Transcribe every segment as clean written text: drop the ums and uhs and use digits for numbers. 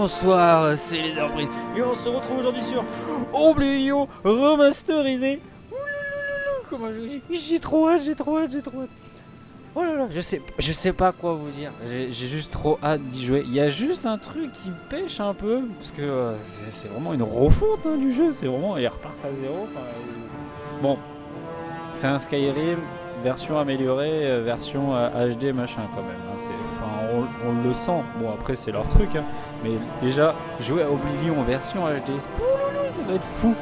Bonsoir, c'est les Darbrides et on se retrouve aujourd'hui sur Oblivion remasterisé. Ouloulou, comment j'ai trop hâte. Oh là là, je sais pas quoi vous dire. J'ai juste trop hâte d'y jouer. Il y a juste un truc qui me pêche un peu parce que c'est vraiment une refonte du jeu. C'est vraiment ils repartent à zéro. Bon, c'est un Skyrim version améliorée, version HD machin quand même. On le sent. Bon après c'est leur truc. Mais déjà jouer à Oblivion en version HD, ça va être fou.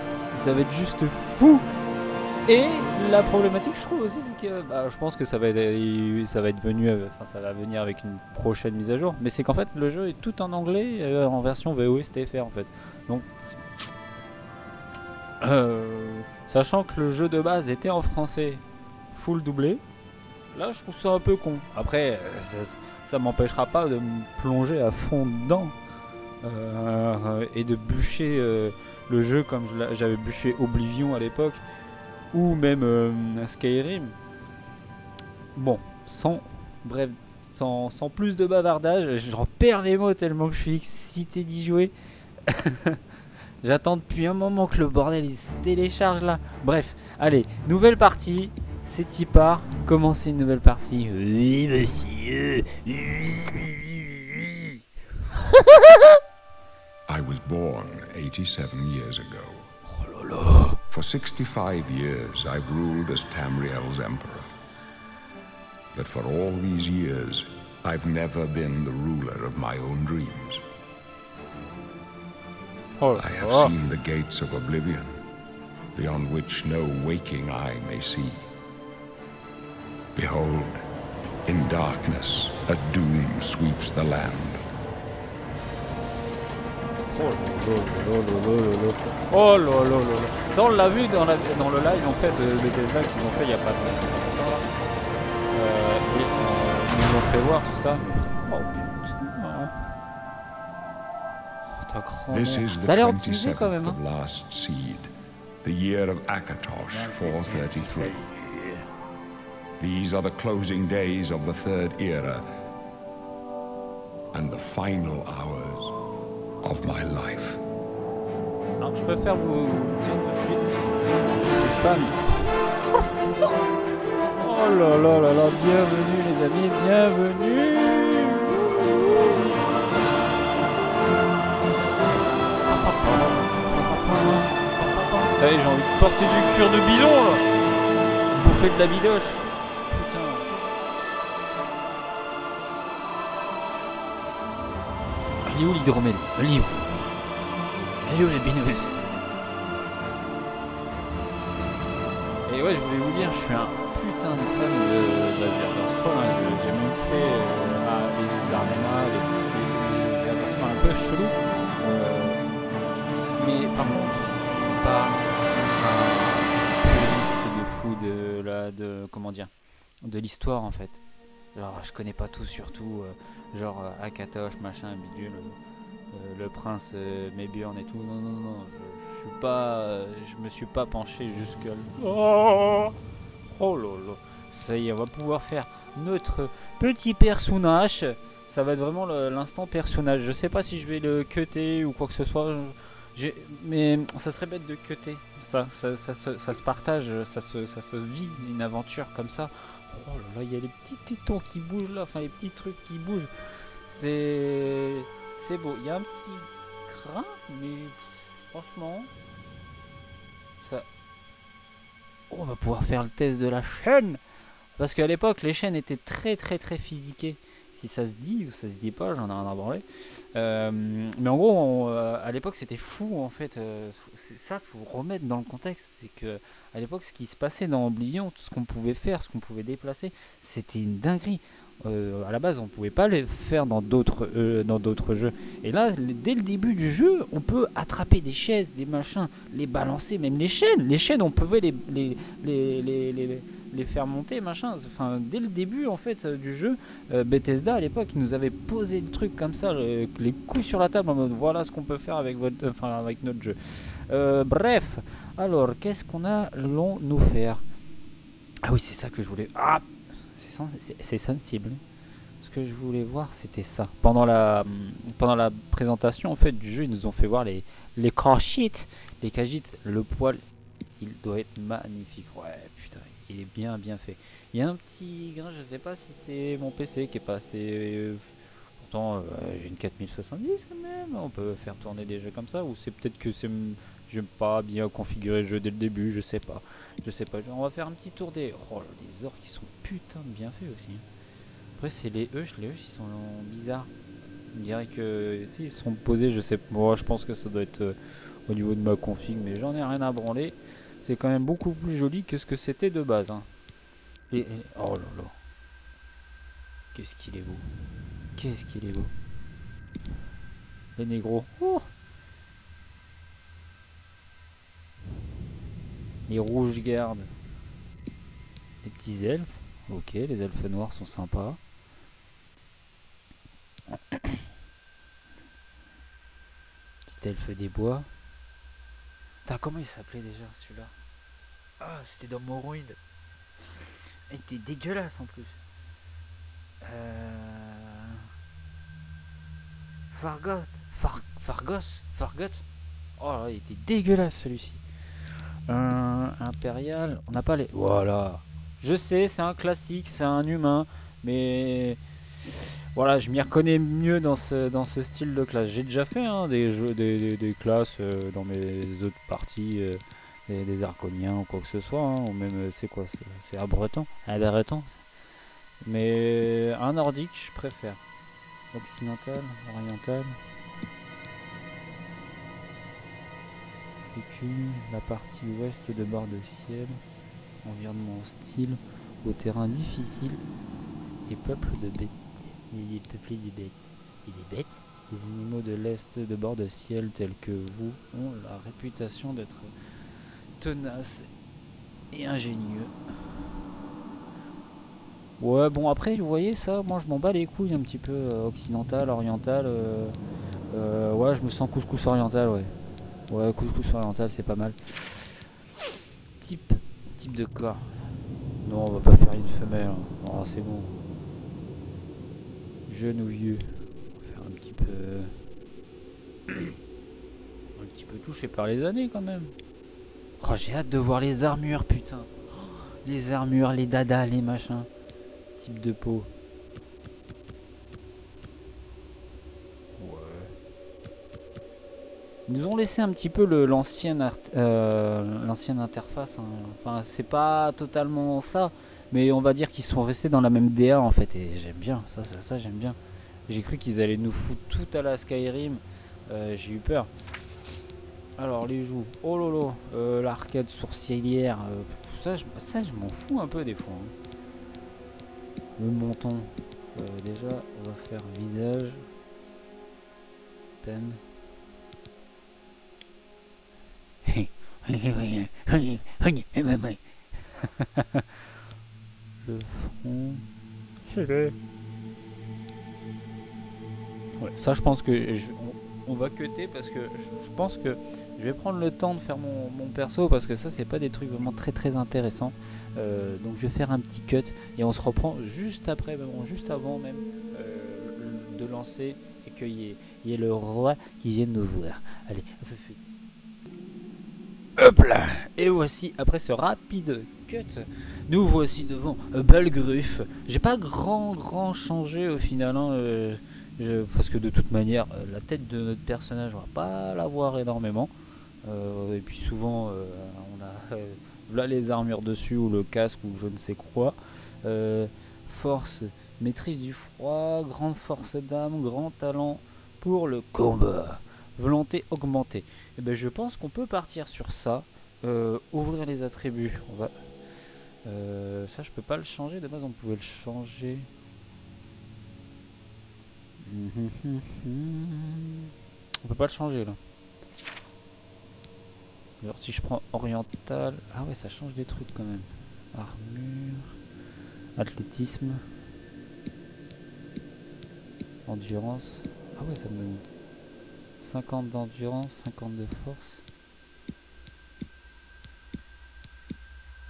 Ça va être juste fou. Et la problématique, je trouve aussi, c'est que je pense que ça va venir avec une prochaine mise à jour. Mais c'est qu'en fait, le jeu est tout en anglais en version VOSTFR en fait. Donc, sachant que le jeu de base était en français, full doublé, là, je trouve ça un peu con. Après, ça m'empêchera pas de me plonger à fond dedans et de bûcher le jeu comme j'avais bûché Oblivion à l'époque. Ou même Skyrim. Bon, sans plus de bavardage, j'en perds les mots tellement que je suis excité d'y jouer. J'attends depuis un moment que le bordel il se télécharge là. Bref, allez, nouvelle partie. C'est y part. Commencer une nouvelle partie. Oui, monsieur. I was born 87 years ago. Oh là là. For 65 years, I've ruled as Tamriel's emperor. But for all these years, I've never been the ruler of my own dreams. I have seen the gates of oblivion, beyond which no waking eye may see. Behold, in darkness, a doom sweeps the land. Oh là là. Ça on l'a vu dans le live en fait de Bethesda qu'ils ont fait il y a pas longtemps là. Ils nous ont fait voir tout ça. Oh putain. Oh, t'as grand. Ça a l'air optimisé quand même. Of last seed, the year of Akatosh 433. These are the closing days of the third era and the final hours of my life. Alors je préfère vous dire tout de suite, je suis fan. Oh là là là là, bienvenue les amis, bienvenue. Ça y est, j'ai envie de porter du cuir de bison là. Bouffer de la bidoche. Putain. Elle est où l'hydromel? Elle est où? Elle est où la binouze? Et ouais, je voulais vous dire, je suis un putain de fan de Elder Scrolls. J'ai même fait les Arena, les Elder Scrolls un peu chelou. Mais par contre, je suis pas un puriste de fou de l'histoire en fait. Genre, je connais pas tout, surtout Akatosh, machin, bidule. Le prince Mébiorn et tout. Non, je me suis pas penché jusqu'à. Oh là là. Ça y est, on va pouvoir faire notre petit personnage. Ça va être vraiment l'instant personnage. Je sais pas si je vais le cutter ou quoi que ce soit. Mais ça serait bête de cutter. Ça se partage, ça se vit une aventure comme ça. Oh là là, il y a les petits tétons qui bougent là, enfin les petits trucs qui bougent. C'est beau, il y a un petit grain, mais franchement, ça... Oh, on va pouvoir faire le test de la chaîne. Parce qu'à l'époque, les chaînes étaient très physiquées. Si ça se dit ou ça se dit pas, j'en ai rien à branler. Mais en gros, à l'époque, c'était fou en fait. C'est ça, faut remettre dans le contexte. C'est que à l'époque, ce qui se passait dans Oblivion, tout ce qu'on pouvait faire, ce qu'on pouvait déplacer, c'était une dinguerie. À la base on pouvait pas les faire dans d'autres jeux, et là dès le début du jeu on peut attraper des chaises, des machins, les balancer, même les chaînes on pouvait les faire monter machin, enfin dès le début en fait du jeu. Bethesda à l'époque ils nous avaient posé le truc comme ça, les couilles sur la table en mode voilà ce qu'on peut faire avec avec notre jeu. Bref, alors qu'est-ce qu'on allons nous faire? Ah oui, c'est ça que je voulais. C'est sensible. Parce que je voulais voir, c'était ça. Pendant la présentation en fait du jeu, ils nous ont fait voir les crash sheets, les crash sheets. Le poil, il doit être magnifique. Ouais, putain, il est bien fait. Il y a un petit grain, je sais pas si c'est mon PC qui est pas assez. Pourtant, j'ai une 4070 quand même. On peut faire tourner des jeux comme ça, ou c'est peut-être que j'aime pas bien configurer le jeu dès le début, je sais pas. On va faire un petit tour des. Oh là, les orques qui sont putain de bien faits aussi. Après, c'est les Hush ils sont bizarres. On dirait que tu sais, ils sont posés, je sais pas. Moi, je pense que ça doit être au niveau de ma config, mais j'en ai rien à branler. C'est quand même beaucoup plus joli que ce que c'était de base. Hein. Oh là là. Qu'est-ce qu'il est beau. Qu'est-ce qu'il est beau. Les négros. Oh, les rouges gardes. Les petits elfes. Ok, les elfes noirs sont sympas. Petit elfe des bois. Putain, comment il s'appelait déjà celui-là? Ah, c'était dans Morrowind. Il était dégueulasse en plus. Fargot. Fargot. Oh là, il était dégueulasse celui-ci. Impérial. On n'a pas les. Voilà. Je sais, c'est un classique, c'est un humain. Mais voilà, je m'y reconnais mieux dans ce style de classe. J'ai déjà fait des jeux, des classes dans mes autres parties, des Arconiens ou quoi que ce soit. Ou même, c'est quoi? C'est un breton. Mais un nordique, je préfère. Occidental, oriental. La partie ouest de bord de ciel. Environnement hostile. Au terrain difficile. Et peuple de bêtes. Il est peuplé de bêtes. Et des bêtes. Les animaux de l'est de bord de ciel tels que vous ont la réputation d'être tenaces et ingénieux. Ouais, bon après, vous voyez ça, moi je m'en bats les couilles un petit peu, occidental, oriental. Ouais, je me sens couscous oriental, ouais. Ouais, couscous oriental, c'est pas mal. Type de corps. Non, on va pas faire une femelle. Oh, c'est bon. Jeune ou vieux. On va faire un petit peu touché par les années quand même. Oh, j'ai hâte de voir les armures, putain. Les armures, les dadas, les machins. Type de peau. Ils nous ont laissé un petit peu l'ancienne interface. Hein. Enfin, c'est pas totalement ça, mais on va dire qu'ils sont restés dans la même DA en fait. Et j'aime bien, ça j'aime bien. J'ai cru qu'ils allaient nous foutre tout à la Skyrim. J'ai eu peur. Alors les joues, oh lolo, l'arcade sourcilière, ça je m'en fous un peu des fois. Hein. Le menton, déjà on va faire visage, peine. Le front. Ouais, ça je pense que on va cutter parce que je pense que je vais prendre le temps de faire mon perso parce que ça c'est pas des trucs vraiment très intéressants. Donc je vais faire un petit cut et on se reprend juste après, juste avant même de lancer et qu'il y ait le roi qui vienne nous voir. Allez, hop là. Et voici, après ce rapide cut, nous voici devant Balgruf. J'ai pas grand changé au final, hein, parce que de toute manière, la tête de notre personnage, on va pas la voir énormément. Et puis souvent, on a là les armures dessus, ou le casque, ou je ne sais quoi. Force, maîtrise du froid, grande force d'âme, grand talent pour le combat. Volonté augmentée. Et ben je pense qu'on peut partir sur ça. Ouvrir les attributs. On va. Ça je peux pas le changer. De base on pouvait le changer. On peut pas le changer là. Alors si je prends oriental. Ah ouais ça change des trucs quand même. Armure. Athlétisme. Endurance. Ah ouais ça me donne 50 d'endurance, 50 de force.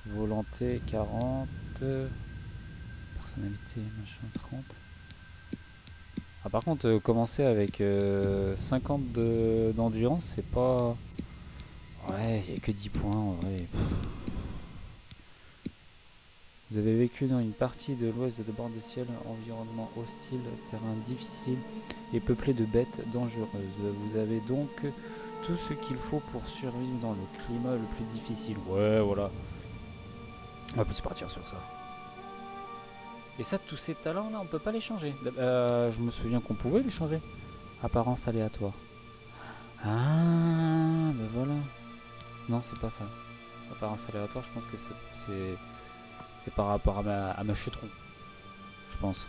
Volonté 40. Personnalité machin 30. Ah, par contre, commencer avec 50 d'endurance, c'est pas... Ouais, il n'y a que 10 points en vrai. Vous avez vécu dans une partie de l'ouest de Bord des Ciels, environnement hostile, terrain difficile et peuplé de bêtes dangereuses. Vous avez donc tout ce qu'il faut pour survivre dans le climat le plus difficile. Ouais, voilà. On va plus partir sur ça. Et ça, tous ces talents là, on peut pas les changer. Je me souviens qu'on pouvait les changer. Apparence aléatoire. Ah, ben voilà. Non, c'est pas ça. Apparence aléatoire, je pense que c'est par rapport à ma chetron. Je pense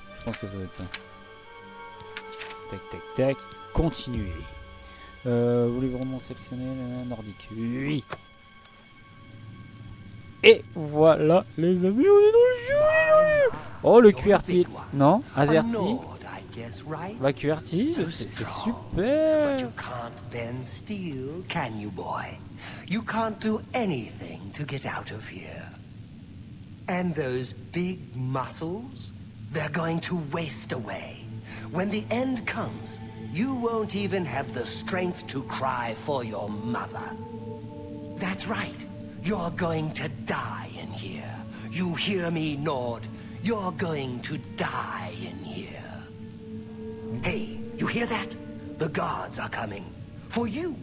que ça doit être ça. Tac, tac, tac. Continuer. Voulez-vous vraiment sélectionner la nordique? Oui. Et voilà, les amis, on est dans le jeu. Oh, le QRT. Non, Azerty. La QRT, c'est super. But you can't bend steel, can you, boy? You can't do anything to get out of here. And those big muscles, they're going to waste away. When the end comes, you won't even have the strength to cry for your mother. That's right. You're going to die in here. You hear me, Nord? You're going to die in here. Hey, you hear that? The guards are coming. For you.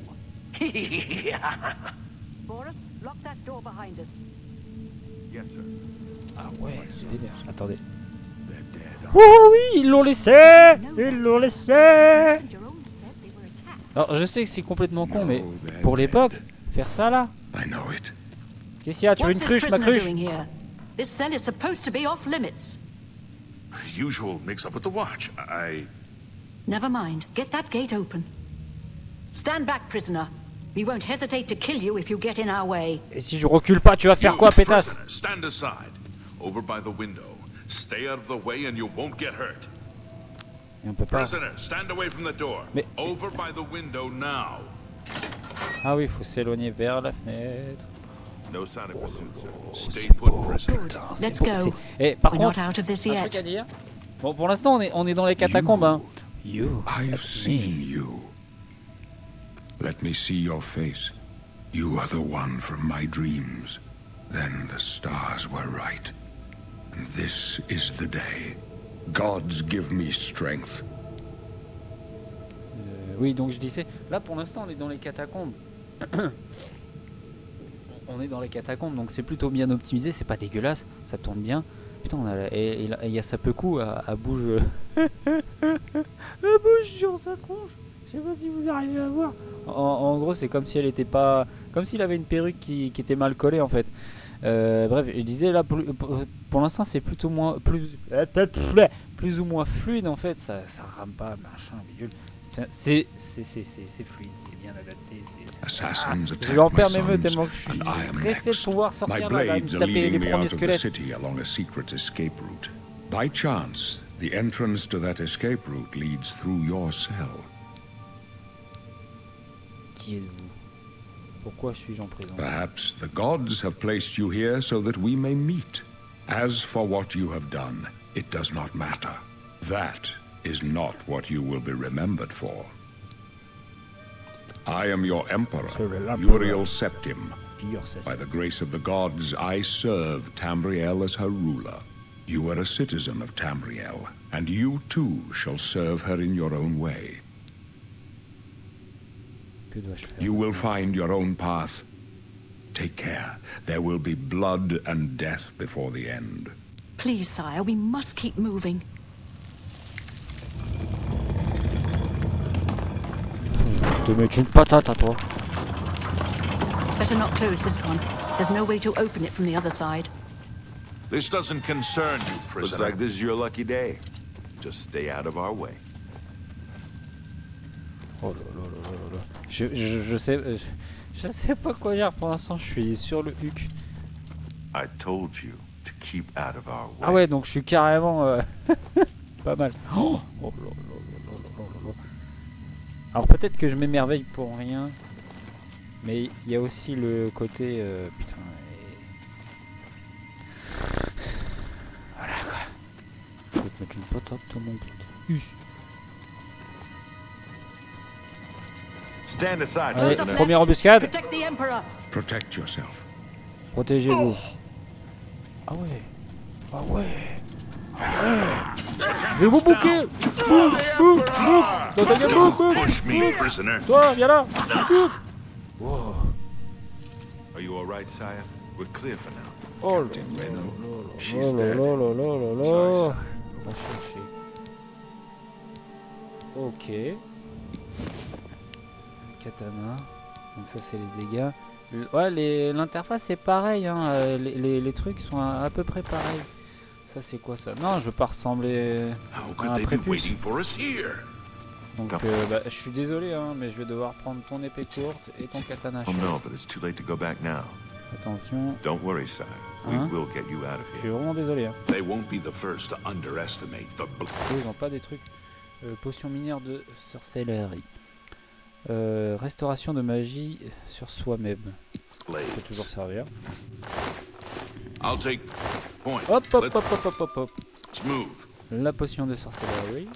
Boris, lock that door behind us. Yes, sir. Ah ouais, c'est vénère. Attendez. Oh oui, ils l'ont laissé. Ils l'ont laissé. Messenger only said they were attacked. Alors, je sais que c'est complètement con, mais pour l'époque, faire ça là. I know it. Qu'est-ce qu'il y a? Tu veux What's une this cruche, ma prisoner cruche? doing here? This cell is supposed to be off limits. Usual mix-up with the watch. Never mind. Get that gate open. Stand back, prisoner. We won't hesitate to kill you if you get in our way. Et si je recule pas, tu vas faire quoi, pétasse? Prisoner, stand aside. Over by the window. Stay out of the way and you won't get hurt. Et on peut pas. Prisoner, stand away from the door. Mais- Over by the window now. Ah oui, faut s'éloigner vers la fenêtre. No sign of pursuit, sir. Stay put, prisoner. Let's Bon, go. c'est- Eh, par We're not contre, out of this un truc yet. à dire. Bon, pour l'instant, on est dans les catacombes, hein. You. I've that's seen me. you. Let me see your face. You are the one from my dreams. Then the stars were right. And this is the day. Gods give me strength. Oui, donc je disais, là pour l'instant on est dans les catacombes. On est dans les catacombes, donc c'est plutôt bien optimisé, c'est pas dégueulasse, ça tourne bien. Putain, et il y a Sapeku à bouge. à bouge sur sa tronche. Je sais pas si vous arrivez à voir. En gros, c'est comme si elle était pas. Comme s'il avait une perruque qui était mal collée en fait. Bref, je disais là pour l'instant c'est plutôt moins. Plus ou moins fluide en fait, ça rame pas, machin, bidule. Enfin, c'est fluide, c'est bien adapté. Assassins Je attack vais en my perdre mes mots sons, tellement que je suis and I am pressé de next. pouvoir My sortir là, blades me are taper les leading me premiers out of the squelettes. city along a secret escape route. By chance, the entrance to that escape route leads through your cell. Qui êtes-vous? Pourquoi suis-je en prison? Perhaps the gods have placed you here so that we may meet. As for what you have done, it does not matter. That is not what you will be remembered for. I am your emperor, Uriel Septim. By the grace of the gods, I serve Tamriel as her ruler. You are a citizen of Tamriel, and you too shall serve her in your own way. Que dois-je faire? You will find your own path. Take care. There will be blood and death before the end. Please, sire, we must keep moving. Te mettre une patate à toi. Better not close this one. There's no way to open it from the other side. This doesn't concern you, Looks prisoner. like this is your lucky day. Just stay out of our way. Oh là là là là là. Je sais pas quoi dire pour l'instant, je suis sur le huc. I told you to keep out of our way. Ah ouais, donc je suis carrément pas mal. Oh, oh là là là là là là là. Alors peut-être que je m'émerveille pour rien, mais il y a aussi le côté putain. Voilà quoi. Je vais te mettre une patate, mon pote. Stand aside, Allez, Those up première left, embuscade. protect the Emperor. Protect yourself. Protégez-vous. Ah ouais. Ah ouais. Ah ouais. Je vais vous bouquer. Boum, boum, boum. Dans ta gueule, boum, boum, Push me, boum. prisoner. Toi, viens là. Boum. Wow. Are you all right, sire? We're clear for now. Oh là Captain Reno. là She's là dead. là là là là Sorry, là. sire. On va chercher. Ok. Katana. Donc ça c'est les dégâts. Ouais, l'interface c'est pareil, hein. Les trucs sont à peu près pareils. Ça c'est quoi ça? Non, je veux pas ressembler How à could un they be prépuce. waiting for us here? Donc bah, je suis désolé, hein, mais je vais devoir prendre ton épée courte et ton katana. Oh no, but it's too late to go back now. Attention, Don't worry, sire. We Hein? will get you out of je suis here. vraiment désolé. Hein. They won't be the first to underestimate the Eux, ils ont pas des trucs. Potion minière de sorcellerie. Restauration de magie sur soi-même. Ça peut toujours blades. servir. I'll take point. Hop hop Let's hop hop hop hop hop. move. La potion de sorcellerie.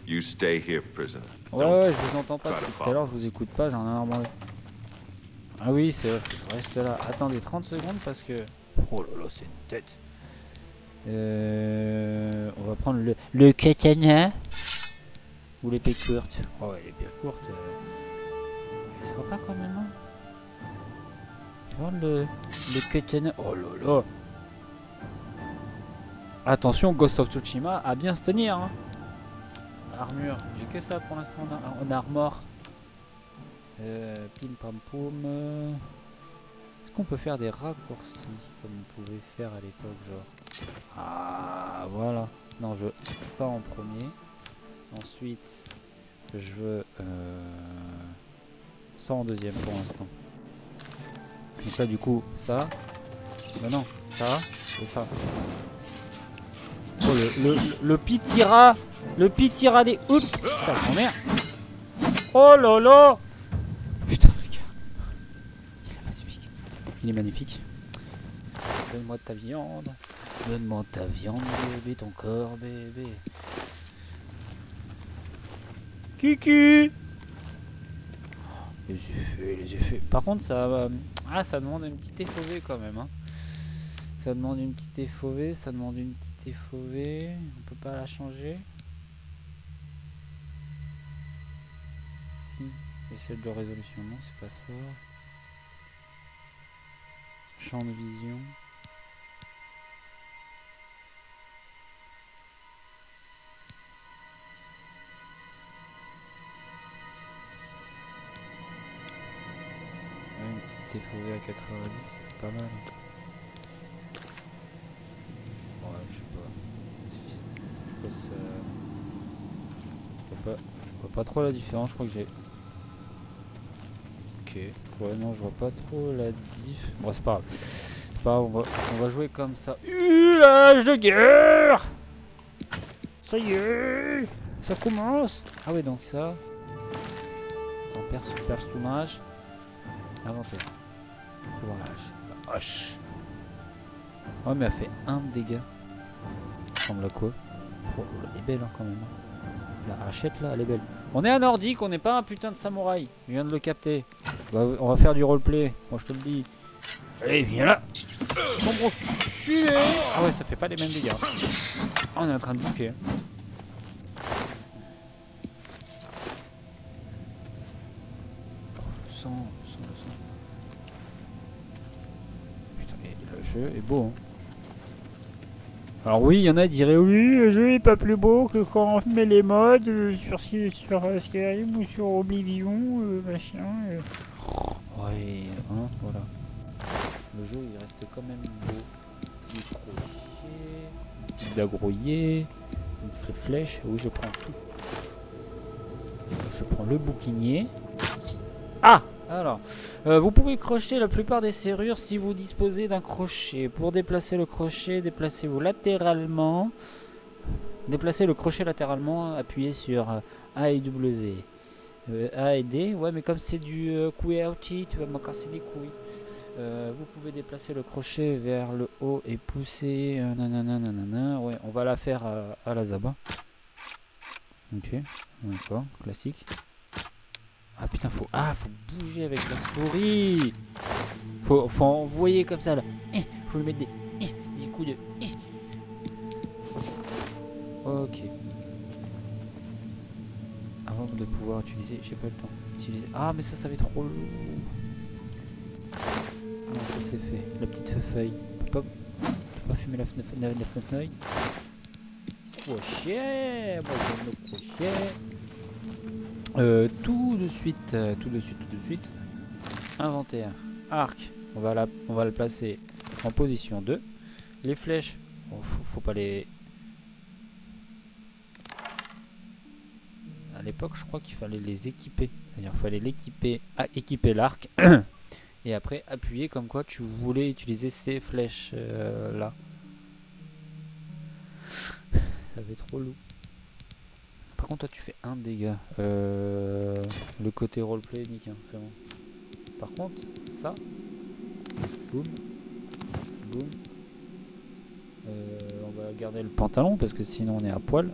You stay here, prisoner. Ouais Don't ouais, je vous entends pas. try to Tout à l'heure, je vous écoute pas, j'en ai un marre. Ah oui, c'est vrai, faut que je reste là. Attendez 30 secondes parce que... Oh là là, c'est une tête. On va prendre le katana. Ou l'épée courte. Oh ouais, l'épée courte. Elle sera pas quand même. Hein. Tu vois le katana. Oh là là. Attention, Ghost of Tsushima à bien se tenir. Hein. Armure, j'ai que ça pour l'instant en armor. Pim pam poum. Est-ce qu'on peut faire des raccourcis comme on pouvait faire à l'époque, genre? Ah, voilà. Non, je veux ça en premier. Ensuite, je veux ça en deuxième pour l'instant. Donc là, du coup, ça. Bah non, ça et ça. Oh, le pitira. Le pitira des... Oups. Putain, oh merde. Oh là là. Putain, le gars. Il est magnifique. Il est magnifique. Donne-moi de ta viande. Donne-moi de ta viande, bébé, ton corps, bébé. Kiki. Les effets, les effets. Par contre, ça... Ah, ça demande une petite FOV quand même, hein. Ça demande une petite FOV, ça demande une petite FOV. On peut pas la changer. Si, échelle de résolution, non, c'est pas ça. Champ de vision. Ouais, une petite FOV à 90, c'est pas mal. Ouais, je sais pas. Je vois pas trop la différence, je crois que j'ai... Ok, ouais non je vois pas trop la diff. Bon c'est pas grave. C'est pas grave, on va jouer comme ça. L'âge de guerre. Ça y est. Ça commence. Ah ouais donc ça. Attends, personnage. Inventaire. Faut voir la hache. La hache. Ouais mais elle fait 1 dégât. Ça ressemble à quoi? Oh, elle est belle hein, quand même. La hachette là, elle est belle. On est un nordique, on n'est pas un putain de samouraï. Je viens de le capter. On va faire du roleplay, moi je te le dis. Allez, viens là. Ah ouais, ça fait pas les mêmes dégâts. Ah, on est en train de bouffer. Le sang. Putain, et le jeu est beau. Hein. Alors oui, il y en a qui diraient oui, le jeu est pas plus beau que quand on met les mods sur Skyrim ou sur Oblivion, machin. Ouais, hein, voilà. Le jeu il reste quand même beau. Du crochet, d'agrouiller, une flèche. Oui, je prends tout. Je prends le bouquinier. Ah! Alors, vous pouvez crocheter la plupart des serrures si vous disposez d'un crochet. Pour déplacer le crochet, déplacez-vous latéralement. Déplacez le crochet latéralement, appuyez sur A et W. A et D, ouais mais comme c'est du QWERTY, tu vas me casser les couilles. Vous pouvez déplacer le crochet vers le haut et pousser. Nanana, ouais, on va la faire à la Zaba. Ok, d'accord, classique. Ah putain, faut bouger avec la souris. Faut envoyer comme ça là. Faut lui mettre des coups de. Ok. Avant de pouvoir utiliser, j'ai pas le temps. Utiliser. Ah mais ça va être trop lourd. Non, ça c'est fait. La petite feuille. Peut pas fumer la fenêtre. Crochet. Moi j'aime le crochet. Tout de suite. Inventaire. Arc. On va le placer en position 2. Les flèches. Bon, faut pas les. À l'époque, je crois qu'il fallait les équiper. C'est-à-dire qu'il fallait équiper l'arc. Et après appuyer comme quoi tu voulais utiliser ces flèches là. Ça va être trop lourd. Par contre toi tu fais un dégât. Le côté roleplay nique, hein, c'est bon. Par contre ça, boum, boum. On va garder le pantalon parce que sinon on est à poil.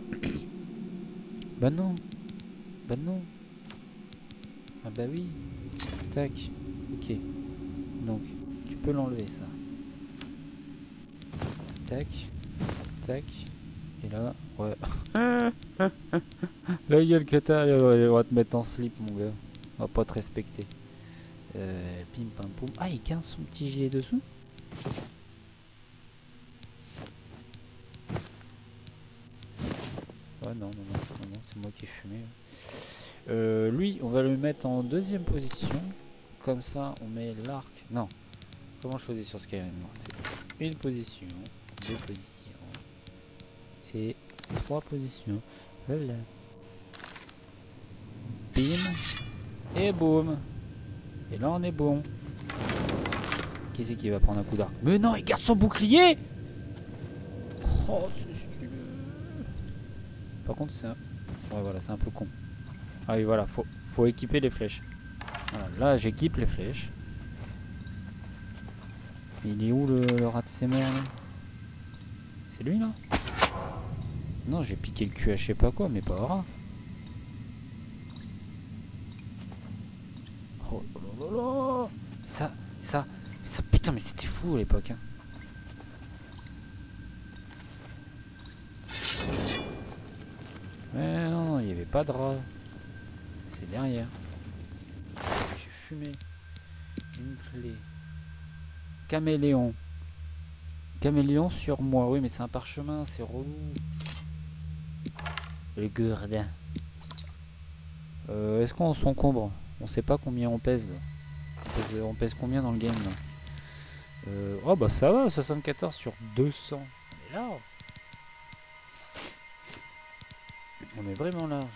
Bah non. Ah bah oui. Tac. Ok. Donc, tu peux l'enlever ça. Tac. Tac. Et là, ouais. La gueule que t'as, on va te mettre en slip, mon gars. On va pas te respecter. Pim pam poum. Ah, il garde son petit gilet dessous. Ouais, non, c'est moi qui ai fumé. Lui, on va le mettre en deuxième position. Comme ça, on met l'arc. Non. Comment je faisais sur Skyrim? Non, c'est une position, deux positions et trois positions. Voilà. Bim. Et boum. Et là, on est bon. Qui c'est qui va prendre un coup d'arc? Mais non, il garde son bouclier. Oh, c'est stylé. Par contre, c'est un... Ouais, voilà, c'est un peu con. Ah oui, voilà, faut équiper les flèches. Voilà, là, j'équipe les flèches. Il est où le rat de ses mères là? C'est lui là? Non, j'ai piqué le cul à je sais pas quoi, mais pas au rat. Oh là là là. Ça, putain, mais c'était fou à l'époque. Hein. Mais non, il n'y avait pas de rat. C'est derrière. J'ai fumé. Une clé. Caméléon. Caméléon sur moi. Oui, mais c'est un parchemin, c'est relou. Le gurdin. Est-ce qu'on s'encombre? On sait pas combien on pèse. On pèse combien dans le game là? Oh bah ça va, 74 sur 200. On est large. On est vraiment large.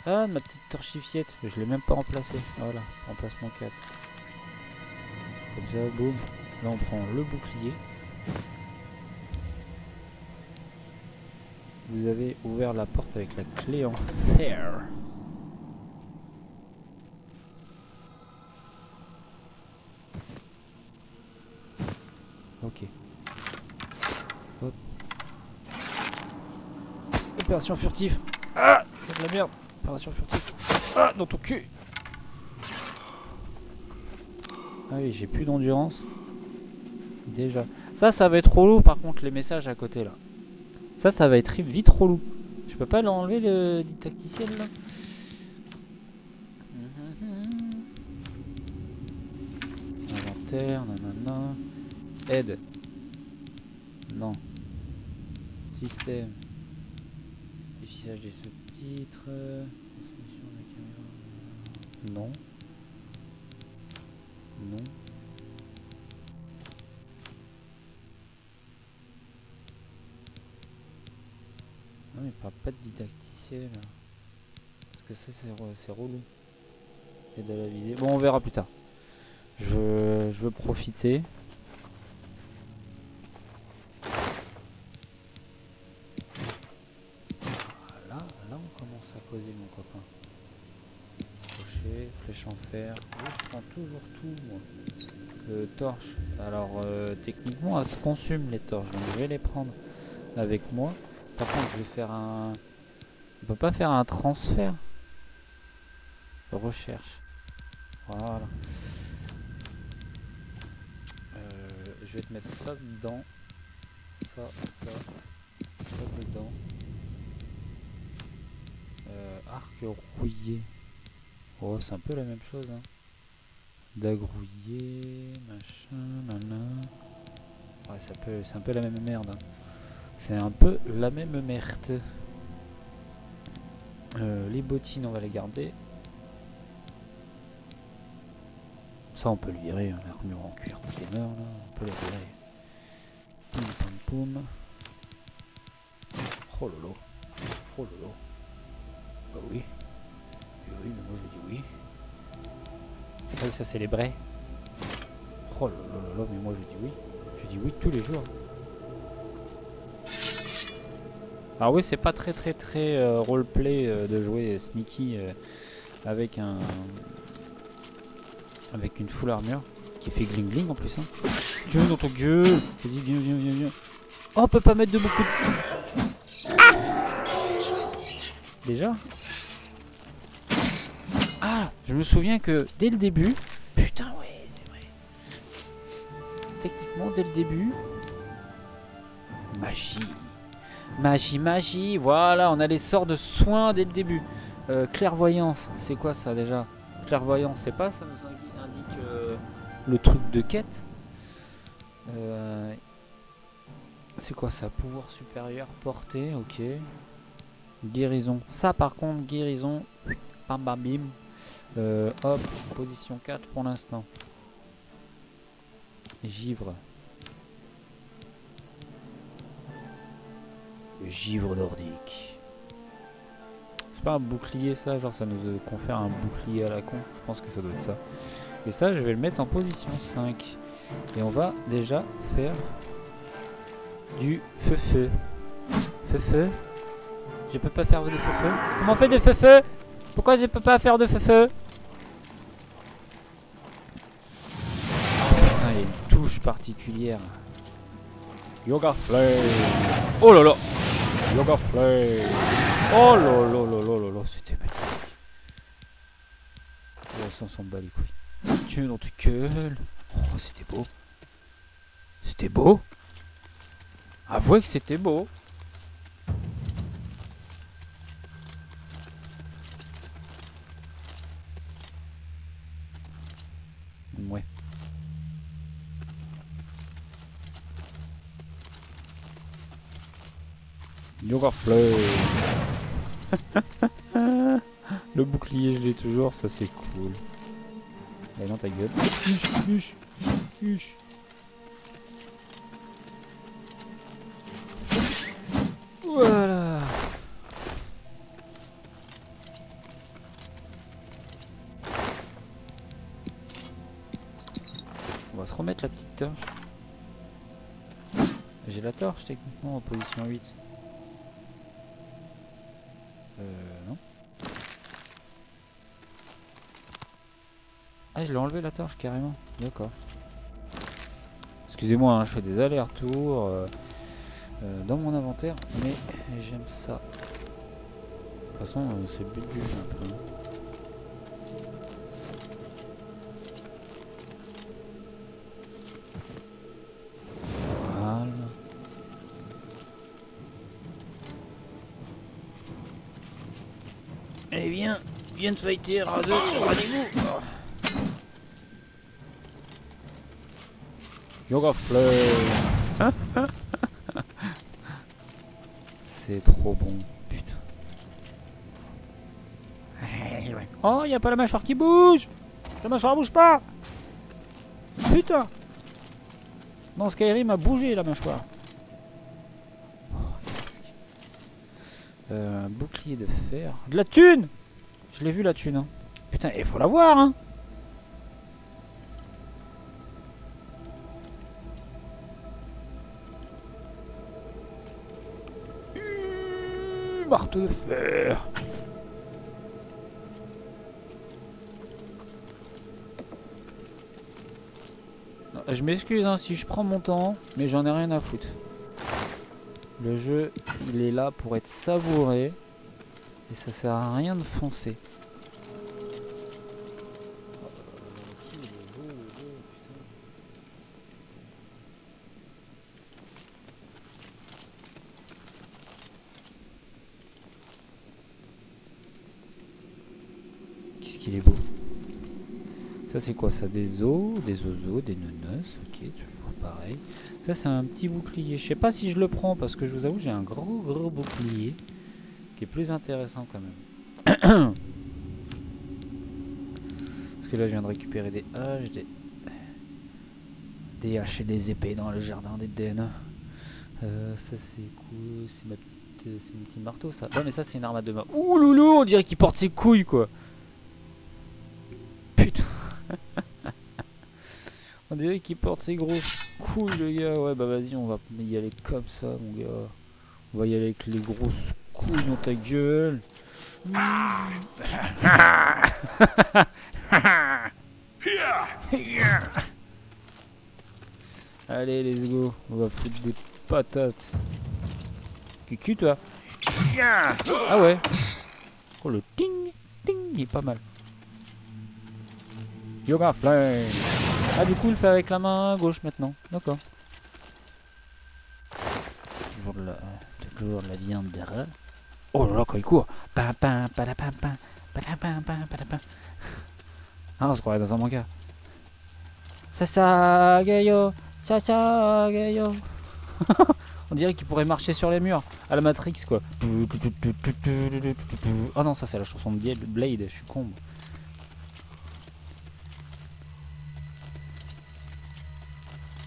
Ah, ma petite torchifiette. Je l'ai même pas remplacée. Voilà, remplacement 4. Comme ça, boum. Là, on prend le bouclier. Vous avez ouvert la porte avec la clé en fer. Ok. Hop. Opération furtif. Ah, c'est de la merde. Opération furtif. Ah, dans ton cul. Ah oui, j'ai plus d'endurance. Déjà. Ça va être relou par contre, les messages à côté là. Ça va être vite relou. Je peux pas l'enlever le didacticiel là? Inventaire, nanana. Aide. Non. Système. Affichage des sous-titres. Non. Non. Non, mais pas de didacticiel. Parce que ça, c'est relou. Et de la visée. Bon, on verra plus tard. Je veux profiter. Voilà, là on commence à causer, mon copain. Crochet, flèche en fer. Oui, je prends toujours tout, moi. Torche. Alors, techniquement, elles se consument les torches. Donc, je vais les prendre avec moi. Par contre, je vais faire un... On peut pas faire un transfert. Recherche. Voilà. Je vais te mettre ça dedans. Ça dedans. Arc rouillé. Oh, c'est un peu la même chose. Hein. Dague rouillé, machin, nana. Ouais, c'est un peu la même merde. Hein. C'est un peu la même merde. Les bottines, on va les garder. Ça, on peut le virer, hein, l'armure en cuir gamer, là, on peut le virer. Pim pam poum. Oh lolo. Oh lolo. Bah oui. Oui, mais moi je dis oui. Ah, ça c'est les brais. Oh lolo, mais moi je dis oui. Je dis oui tous les jours. Alors oui, c'est pas très roleplay de jouer sneaky avec une full armure qui fait gling gling en plus. Hein. Dieu dans ton gueule. Vas-y, viens. Oh, on peut pas mettre de beaucoup de... Déjà. Ah, je me souviens que dès le début... Putain, ouais, c'est vrai. Techniquement, dès le début... Magie, voilà, on a les sorts de soins dès le début. Clairvoyance, c'est quoi ça déjà? Clairvoyance, c'est pas, ça nous indique le truc de quête. C'est quoi ça? Pouvoir supérieur, portée, ok. Guérison, ça par contre, guérison, bam bam bim. Hop, position 4 pour l'instant. Givre. Le givre nordique. C'est pas un bouclier ça, genre ça nous confère un bouclier à la con. Je pense que ça doit être ça. Et ça je vais le mettre en position 5. Et on va déjà faire du feu. Feu. Je peux pas faire de feu. Comment on fait de feu? Pourquoi je peux pas faire de feu? Putain, il y a une touche particulière. Yoga Flame. Oh là là. Yoga Flame. Oh là là, c'était magnifique. On s'en bat les couilles. Dieu dans ta gueule. Oh, c'était beau. C'était beau. Avouez que c'était beau. Ouais. Yoga Flame. Le bouclier je l'ai toujours, ça c'est cool. Allez dans ta gueule. Huche. Voilà. On va se remettre la petite torche. J'ai la torche techniquement en position 8. Non. Ah, je l'ai enlevé la torche carrément. D'accord. Excusez-moi, hein, je fais des allers-retours dans mon inventaire, mais j'aime ça. De toute façon, c'est le but du jeu un peu. Voilà. Allez, viens de fighter, rendez-vous. Yoga Flame. C'est trop bon, putain. Oh, y a pas la mâchoire qui bouge. La mâchoire bouge pas. Putain. Dans Skyrim a bougé la mâchoire. Un bouclier de fer. De la thune. Je l'ai vu la thune. Hein. Putain, il faut la voir, hein. Marteau de fer. Non, je m'excuse hein, si je prends mon temps, mais j'en ai rien à foutre. Le jeu, il est là pour être savouré. Et ça sert à rien de foncer. qu'il est beau. Ça c'est quoi ça? Des os, des oiseaux, des neunos. Ok, toujours pareil. Ça c'est un petit bouclier. Je sais pas si je le prends parce que je vous avoue j'ai un gros bouclier qui est plus intéressant quand même. Parce que là je viens de récupérer des haches, des haches et des épées dans le jardin d'Éden. Ça c'est cool, c'est mon petit marteau ça. Ouais mais ça c'est une arme à deux mains. Ouh loulou, on dirait qu'il porte ses couilles quoi. Putain. On dirait qu'il porte ses grosses couilles le gars. Ouais bah vas-y on va y aller comme ça mon gars. On va y aller avec les grosses couilles dans ta gueule. Allez let's go. On va foutre des patates. Cucu toi. Ah ouais. Oh le ting ting il est pas mal. Yoga flame. Ah du coup il le fait avec la main gauche maintenant. D'accord. Toujours de la viande derrière. Oh là là quand il court. Pam pam padapam pam. Padapam pam padapam. Ah on se croirait dans un manga. Sasagayo. Sasagayo. On dirait qu'il pourrait marcher sur les murs à la Matrix quoi. Oh non ça c'est la chanson de Blade, je suis con.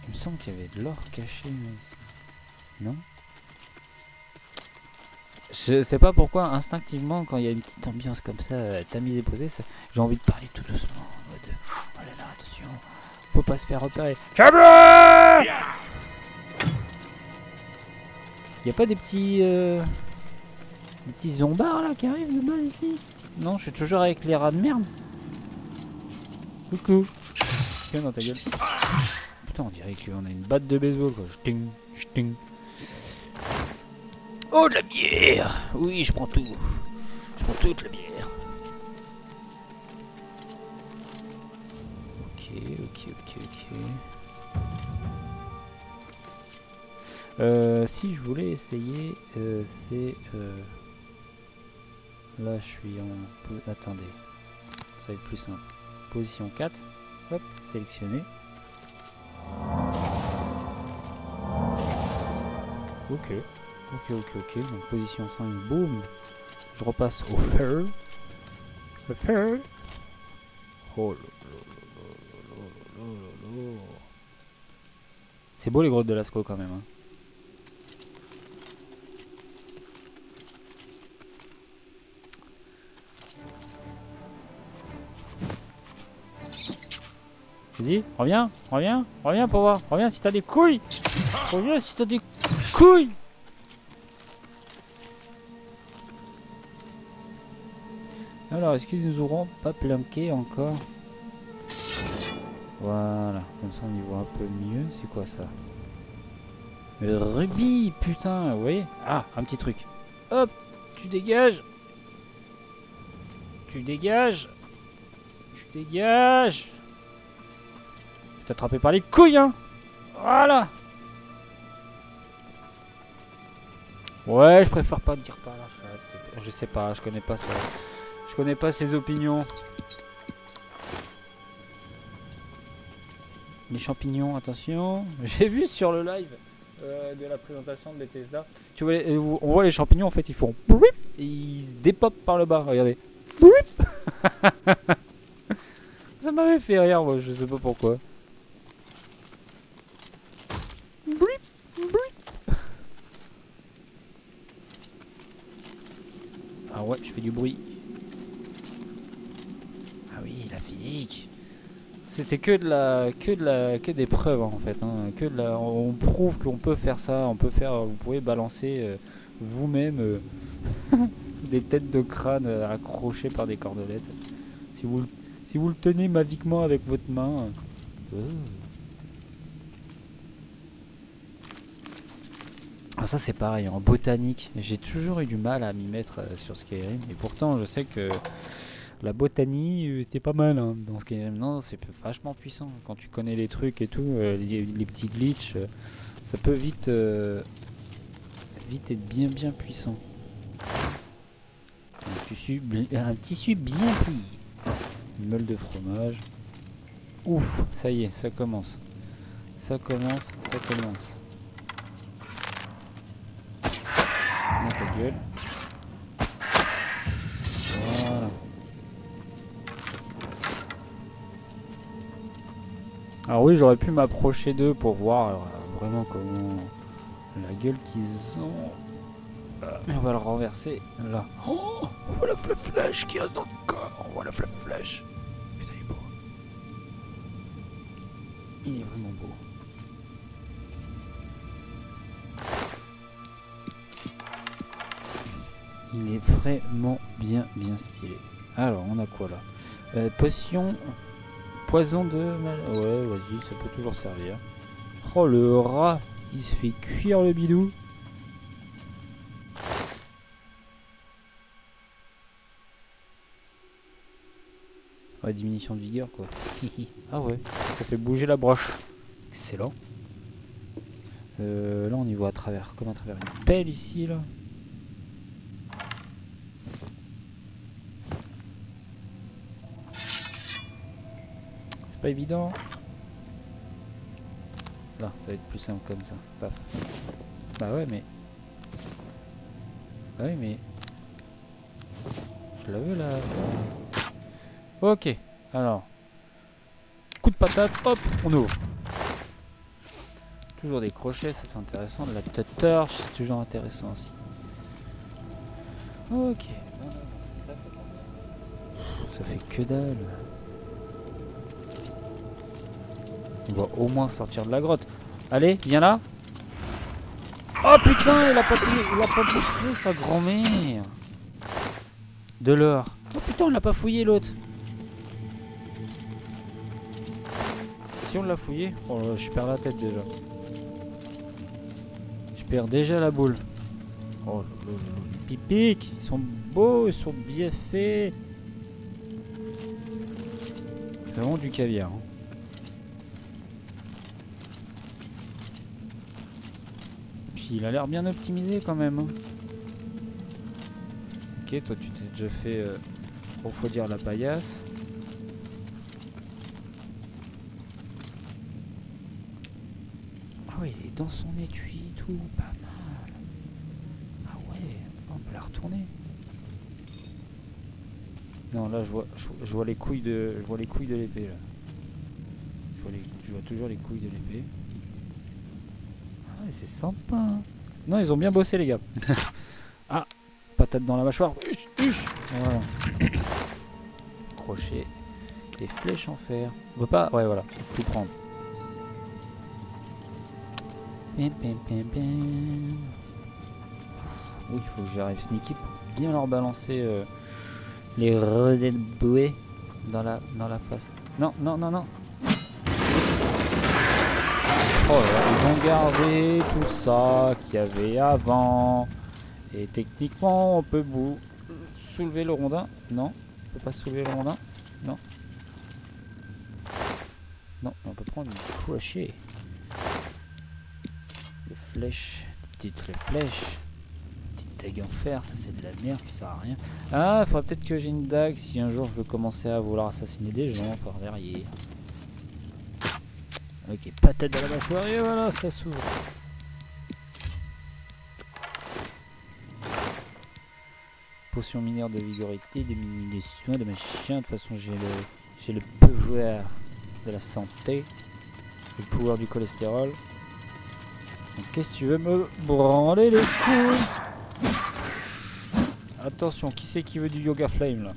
Il me semble qu'il y avait de l'or caché ici. Non? Je sais pas pourquoi instinctivement quand il y a une petite ambiance comme ça, tamise et posée, j'ai envie de parler tout doucement en mode oh là là attention, faut pas se faire repérer. Y'a pas des petits zombards là qui arrivent de base ici? Non, je suis toujours avec les rats de merde. Coucou. Viens dans ta gueule. Putain, on dirait qu'on a une batte de baseball quoi. Ch'ting, ch'ting. Oh de la bière. Oui, je prends tout. Je prends toute la bière. Ok. Si je voulais essayer, c'est... Là, je suis en... Attendez. Ça va être plus simple. Position 4. Hop, sélectionné. Ok. Donc, position 5, boum. Je repasse au fer. Le fer. Oh là. C'est beau les grottes de Lascaux quand même. Hein. Vas-y, reviens pour voir. Reviens si t'as des couilles. Alors, est-ce qu'ils nous auront pas planqué encore? Voilà, comme ça on y voit un peu mieux. C'est quoi ça? Le rubis, putain, vous voyez? Ah, un petit truc. Hop, tu dégages. T'es attrapé par les couilles, hein. Voilà. Ouais, je préfère pas dire par là. Je sais pas, je connais pas ça. Je connais pas ses opinions. Les champignons, attention. J'ai vu sur le live de la présentation de Bethesda. Tu vois, on voit les champignons, en fait, ils font... Et ils se dépopent par le bas, regardez. Ça m'avait fait rire, moi, je sais pas pourquoi. Ah ouais, je fais du bruit. Ah oui, la physique. C'était que des preuves en fait. Hein. On prouve qu'on peut faire ça. Vous pouvez balancer vous-même des têtes de crâne accrochées par des cordelettes. Si vous le tenez magiquement avec votre main. Ah, ça c'est pareil, en botanique, j'ai toujours eu du mal à m'y mettre sur Skyrim, et pourtant je sais que la botanie c'est pas mal hein, dans Skyrim. Non, c'est vachement puissant, quand tu connais les trucs et tout, les petits glitches, ça peut vite être bien puissant. Un tissu bien plié. Une meule de fromage. Ouf, ça y est, ça commence. Ça commence, ça commence. Mets ta gueule. Voilà. Alors oui, j'aurais pu m'approcher d'eux pour voir vraiment comment la gueule qu'ils ont. Mais on va le renverser là. Oh, on voit la flèche qui reste dans le corps. On voit la flèche. Putain, il est beau. Il est vraiment beau. Il est vraiment bien stylé. Alors, on a quoi là? Potion, poison de mal. Ouais, vas-y, ça peut toujours servir. Oh, le rat, il se fait cuire le bidou. Ouais, diminution de vigueur quoi. Ah ouais, ça fait bouger la broche. Excellent. Là on y voit à travers, comme à travers une pelle ici là. C'est pas évident. Là, ça va être plus simple comme ça. Paf. Bah ouais mais... Bah ouais mais... Je la veux là. Ok, alors. Coup de patate, hop, on ouvre. Toujours des crochets, ça c'est intéressant. De la torche, c'est toujours intéressant aussi. Ok. Ça fait que dalle. On va au moins sortir de la grotte. Allez, viens là. Oh putain, il a pas fouillé sa grand-mère. De l'or. Oh putain, on l'a pas fouillé l'autre. Si on l'a fouillé, oh là, je perds la tête déjà. Je perds déjà la boule. Oh les pipiques, ils sont beaux, ils sont bien faits. C'est vraiment du caviar. Hein. Puis il a l'air bien optimisé quand même. Hein. Ok, toi tu t'es déjà fait refroidir la paillasse. Ah ouais, il est dans son étui et tout, pas mal. Ah ouais, on peut la retourner. Non, là je vois les couilles de l'épée là. Je vois toujours les couilles de l'épée. Ah ouais, c'est sympa. Hein. Non, ils ont bien bossé les gars. Ah, patate dans la mâchoire. Voilà. Crochet. Des flèches en fer. On peut pas. Ouais, voilà. Tout prendre. Oui, il faut que j'arrive sneaky pour bien leur balancer les redets de bouée dans la face. Non. Oh là là, ils ont gardé tout ça qu'il y avait avant. Et techniquement, on peut soulever le rondin. Non, on peut pas soulever le rondin. Non. Non, on peut prendre une crochet. Les flèches, des petites flèches. Petite dague en fer, ça c'est de la merde, ça sert à rien. Ah, il faudrait peut-être que j'ai une dague si un jour je veux commencer à vouloir assassiner des gens par derrière. Ok, patate dans la mâchoire et voilà, ça s'ouvre. Potion minière de vigorité, de diminution, de machin. De toute façon, j'ai le pouvoir de la santé, le pouvoir du cholestérol. Donc, qu'est-ce que tu veux me branler les couilles? Attention, qui c'est qui veut du yoga flame là?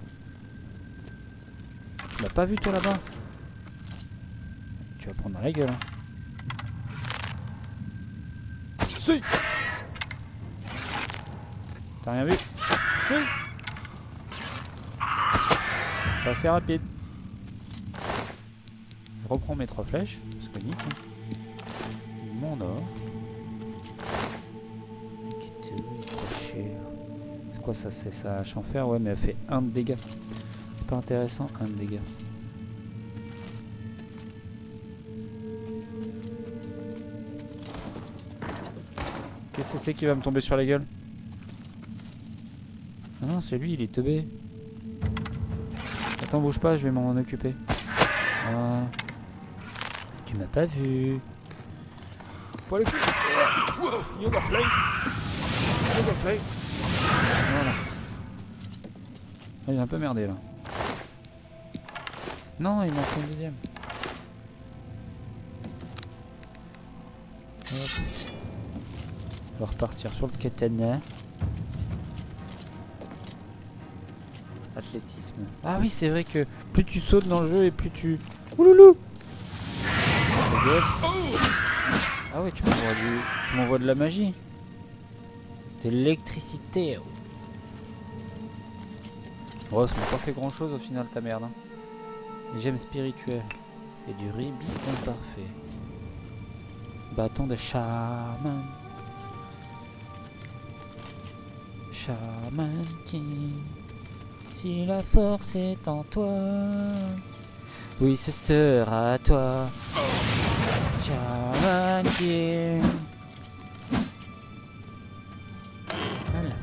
Tu l'as pas vu toi là-bas? Tu vas prendre dans la gueule. Hein. Si. T'as rien vu? Si. C'est assez rapide. Je reprends mes 3 flèches. Parce que nique. Hein. Mon or. C'est quoi ça? C'est sa hache en fer? Ouais, mais elle fait 1 de dégâts. C'est pas intéressant, 1 de dégâts. Qu'est-ce que c'est qui va me tomber sur la gueule? Ah non, c'est lui, il est teubé. Attends, bouge pas, je vais m'en occuper. Voilà. Tu m'as pas vu. Pour les coups. Yoga fly. Yoga fly. Voilà. Ah, il est un peu merdé là. Non, il m'en faut une deuxième. Hop. On va repartir sur le katana. Athlétisme. Ah oui, c'est vrai que plus tu sautes dans le jeu et plus tu... Ouloulou. Ah oui, tu m'envoies de la magie. De l'électricité. Oh, ça m'a pas fait grand chose au final ta merde. Hein. Gemme spirituelle. Et du rubis imparfait. Bâton de chaman. Shaman King. Si la force est en toi, oui, ce sera toi. Shaman King. Voilà.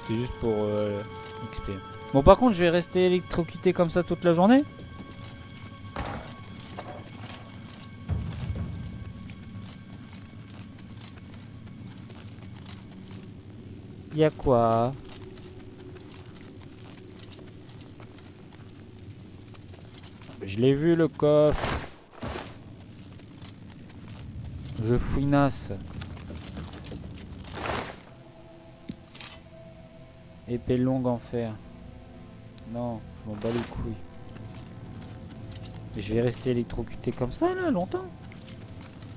C'est juste pour XP. Bon, par contre, je vais rester électrocuté comme ça toute la journée. Y'a quoi? Je l'ai vu le coffre. Je fouinasse. Épée longue en fer. Non, je m'en bats les couilles. Mais je vais rester électrocuté comme ça là, longtemps.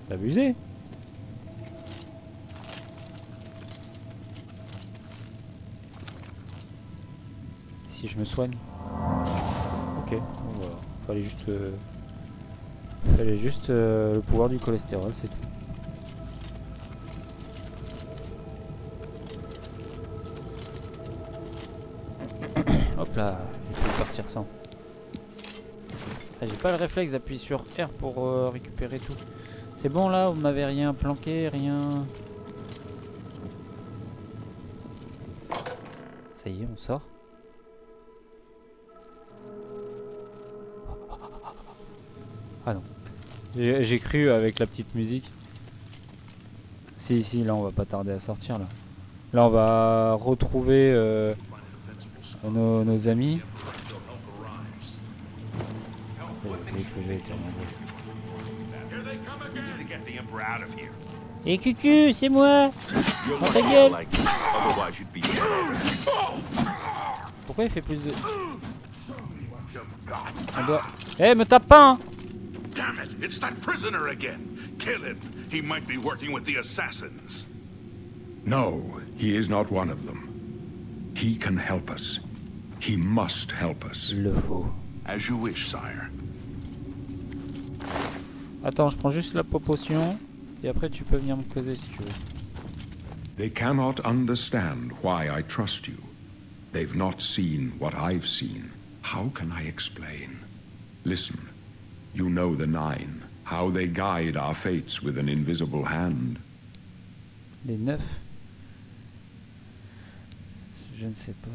C'est abusé. Si je me soigne. Ok, bon, voilà. Fallait juste le pouvoir du cholestérol, c'est tout. Hop là, il faut partir sans. Ah, j'ai pas le réflexe d'appuyer sur R pour récupérer tout. C'est bon là, vous m'avez rien planqué, rien. Ça y est, on sort. Ah non. J'ai cru avec la petite musique. Si, là on va pas tarder à sortir là. Là on va retrouver nos amis. Et Cucu, c'est moi. Dans ta gueule. Pourquoi il fait plus de... On doit... Eh, me tape pas hein. Damn it! It's that prisoner again! Kill him! He might be working with the assassins. No, he is not one of them. He can help us. He must help us. Il le faut. As you wish, sire. Attends, je prends juste la potion. Et après tu peux venir me causer si tu veux. They cannot understand why I trust you. They've not seen what I've seen. How can I explain? Listen, you know the Nine, how they guide our fates with an invisible hand. Les 9. Je ne sais pas.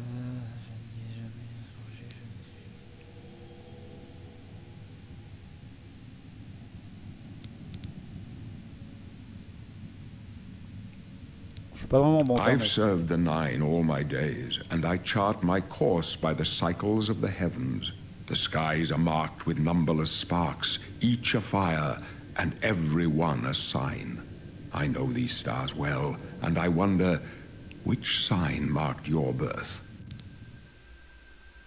Je n'y ai jamais songé. Je suis pas vraiment bon. I've served the Nine all my days, and I chart my course by the cycles of the heavens. The skies are marked with numberless sparks, each a fire, and every one a sign. I know these stars well, and I wonder, which sign marked your birth?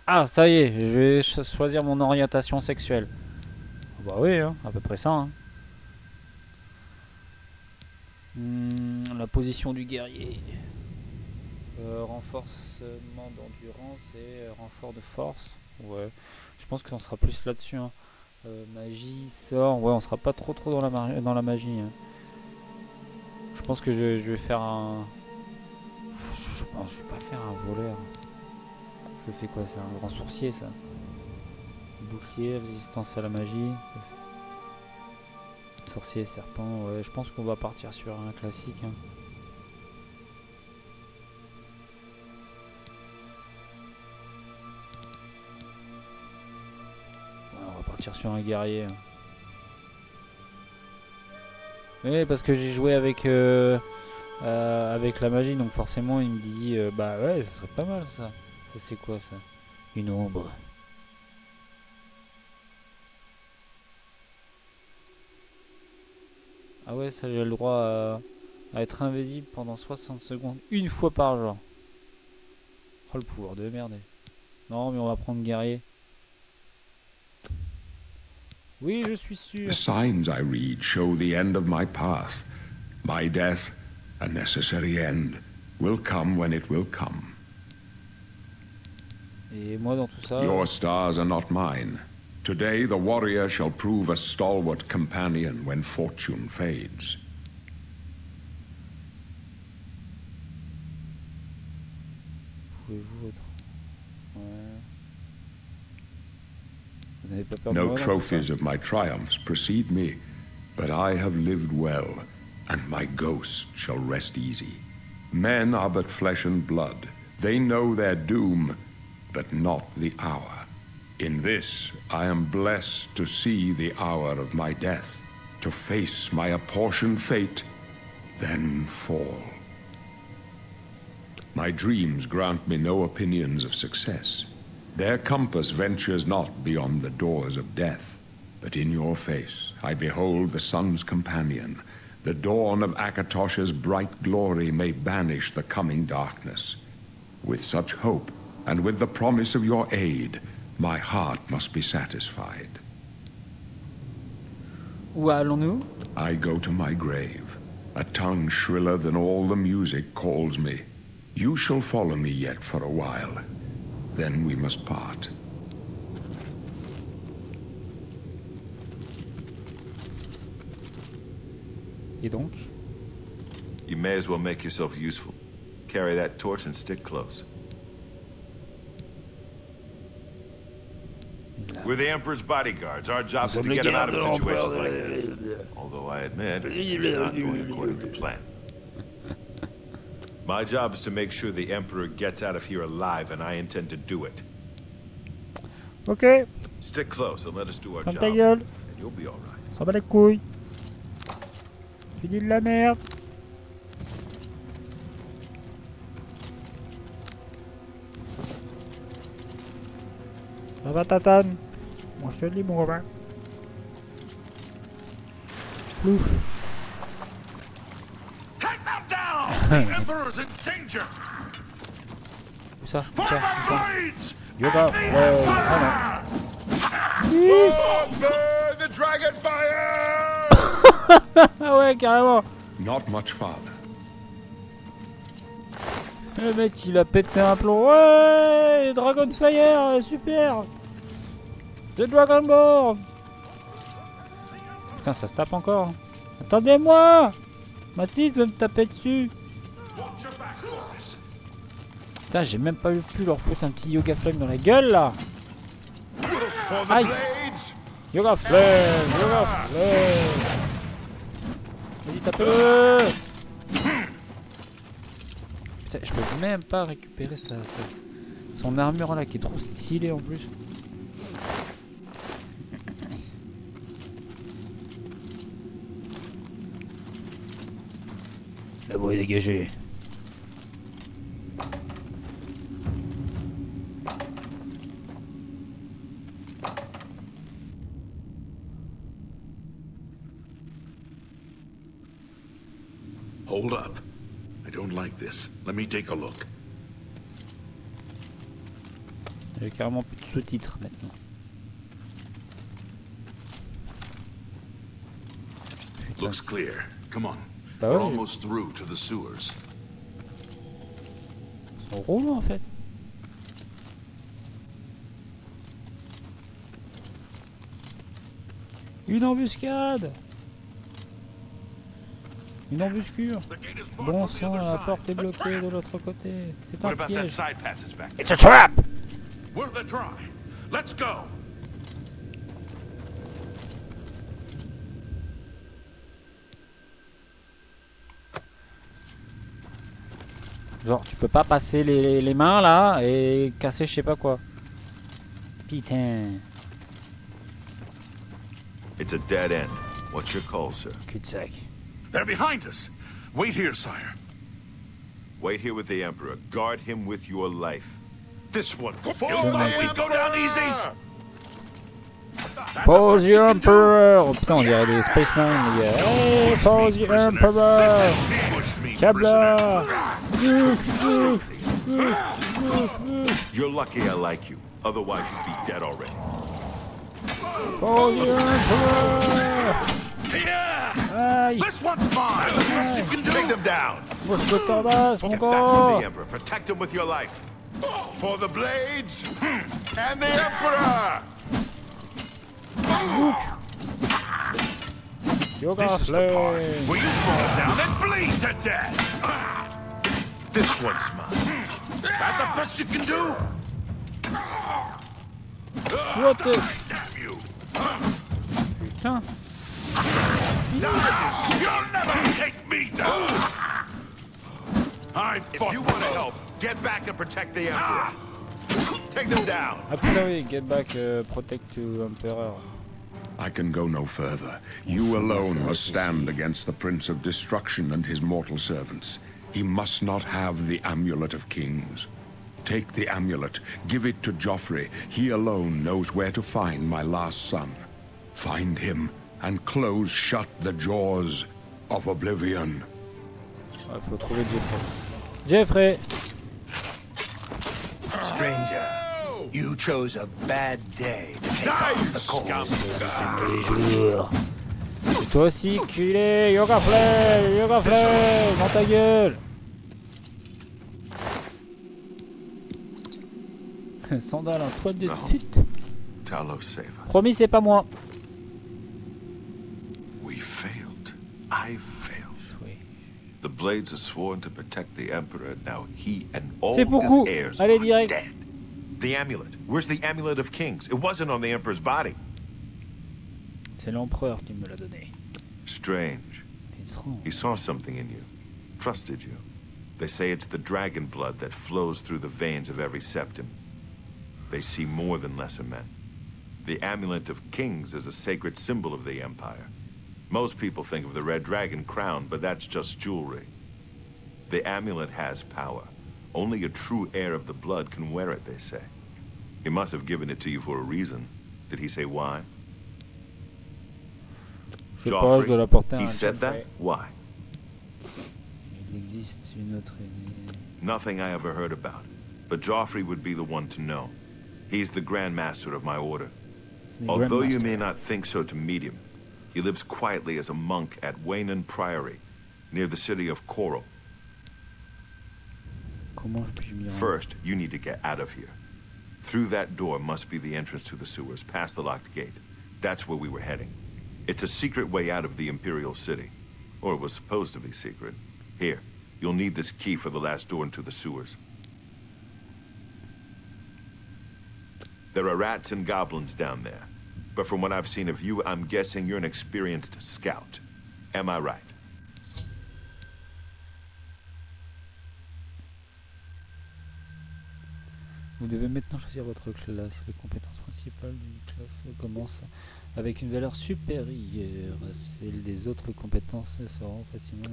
Ah, ça y est, je vais choisir mon orientation sexuelle. Bah oui, hein, à peu près ça. Hein. La position du guerrier. Renforcement d'endurance et renfort de force. Ouais, je pense qu'on sera plus là-dessus. Hein. Magie, sort. Ouais, on sera pas trop dans la magie. Hein. Je pense que je vais faire un... Je vais pas faire un voleur. Ça c'est quoi? C'est un grand sourcier ça. Bouclier, résistance à la magie. Sorcier, serpent, ouais, je pense qu'on va partir sur un classique. Hein. tire sur un guerrier. Oui, parce que j'ai joué avec la magie, donc forcément il me dit bah ouais, ça serait pas mal ça. Ça c'est quoi ça? Une ombre. Ah ouais, ça j'ai le droit à être invisible pendant 60 secondes, une fois par jour. Oh le pouvoir de merde. Non mais on va prendre guerrier. Oui, je suis sûr. The signs I read show the end of my path. My death, a necessary end, will come when it will come. Et moi dans tout ça... Your stars are not mine. Today the warrior shall prove a stalwart companion when fortune fades. Pouvez-vous votre... Ouais. Vous n'avez pas peur de No mourir dans tout trophies ça? of my triumphs precede me, but I have lived well, and my ghost shall rest easy. Men are but flesh and blood. They know their doom, but not the hour. In this, I am blessed to see the hour of my death, to face my apportioned fate, then fall. My dreams grant me no opinions of success. Their compass ventures not beyond the doors of death. But in your face I behold the sun's companion. The dawn of Akatosh's bright glory may banish the coming darkness. With such hope, and with the promise of your aid, my heart must be satisfied. Où allons-nous? I go to my grave. A tongue shriller than all the music calls me. You shall follow me yet for a while. Then we must part. Et donc? You may as well make yourself useful. Carry that torch and stick close. We're the Emperor's bodyguards. Our job is to get him out of situations like this. Although I admit, it's not going according to plan. My job is to make sure the Emperor gets out of here alive, and I intend to do it. Ok, Stick close and let us do our ferme job, ta gueule. and you'll be all right. Ça va les couilles. Tu dis de la merde. Ça va tatane? Moi je te le dis mon copain. Ouf. Take them down! The Emperor's in danger! Où ça? Où For ça? the Où ça? blades! Yoda. Ah The dragon fire! non. Ah ouais, carrément. Not much farther. Le mec il a pété un plomb. Ouais, Dragonfire, super. The Dragonborn. Putain, ça se tape encore. Attendez-moi. Mathilde veut me taper dessus. Watch your back, boys! Putain, j'ai même pas pu leur foutre un petit Yoga Flame dans la gueule là. For the Aïe. blades! Yoga Flame, Yoga Flame. Vas-y, tape-le. Putain, je peux même pas récupérer son armure là qui est trop stylée en plus. La voie est dégagée. Hold up. I don't like this. Let me take a look. J'ai carrément plus de sous-titres maintenant. Putain. Looks clear. Come on. Bah We're ouais, almost through to the sewers. ils sont relous en fait. Une embuscade. Une embuscure. The gate is Bon blocked on the sang, other la side. porte est A bloquée trap! de l'autre côté. C'est What un about that piège. side passage back there? It's a trap! Worth a try. Let's go! Genre, tu peux pas passer les mains là et casser je sais pas quoi. Putain. It's a dead end. What's your call, sir? Cul-de-sac. They're behind us. Wait here, sire. Wait here with the Emperor. Guard him with your life. This one for You the thought we'd go down easy? Emperor! Pause the Emperor! Oh putain, on dirait des Spaceman, les gars. Hey, pause the Emperor! Kabla! You're lucky I like you. Otherwise, you'd be dead already. Pause the Emperor! Yeah! Aïe! This one's mine! The best you can Take do! them down. Moi je te tabasse, mon Get back to the gars! Emperor. Protect him with your life. For the Blades and the Emperor! Yoga This is the part Flame! where you fall down and bleed to death! This one's mine. That the best you can do? What the... Damn you! Putain! You'll never take me down! I If fought you want to help, get back and protect the Emperor. Take them down. Ah putain oui, get back, protect to Emperor. I can go no further. You alone must stand against the Prince of Destruction and his mortal servants. He must not have the Amulet of Kings. Take the amulet, give it to Joffrey. He alone knows where to find my last son. Find him and close shut the jaws of oblivion. Ouais, faut trouver Jeffrey. Jeffrey! Stranger, you chose a bad day to take off the cause of the city. Et toi aussi, culé! Yoga Flame! Yoga Flame! Dans ta gueule! Sandal en toile de suite. Talos, save us. Promis, c'est pas moi. We failed. I failed. Oui. The Blades are sworn to protect the Emperor. Now he and all C'est his beaucoup. heirs Allez, are direct. dead. The amulet. Where's the Amulet of Kings? It wasn't on the Emperor's body. C'est l'empereur qui me l'a donné. Strange. Étrange. He saw something in you. Trusted you. They say it's the dragon blood that flows through the veins of every septim. They see more than lesser men. The Amulet of Kings is a sacred symbol of the Empire. Most people think of the Red Dragon crown, but that's just jewelry. The amulet has power. Only a true heir of the blood can wear it, they say. He must have given it to you for a reason. Did he say why? Je sais pas, je dois la porter à he un said that? Jeffrey. Why? Il existe une autre idée. Nothing I ever heard about. But Joffrey would be the one to know. He's the Grand Master of my order. C'est Although you Grandmaster. may not think so to meet him, he lives quietly as a monk at Waynon Priory, near the city of Coral. Comment puis-je m'y rendre? First, you need to get out of here. Through that door must be the entrance to the sewers, past the locked gate. That's where we were heading. It's a secret way out of the Imperial City. Or it was supposed to be secret. Here, you'll need this key for the last door into the sewers. There are rats and goblins down there. But from what I've seen of you, I'm guessing you're an experienced scout. Am I right? Vous devez maintenant choisir votre classe. Les compétences principales d'une classe commencent avec une valeur supérieure à celle des autres compétences seront facilement...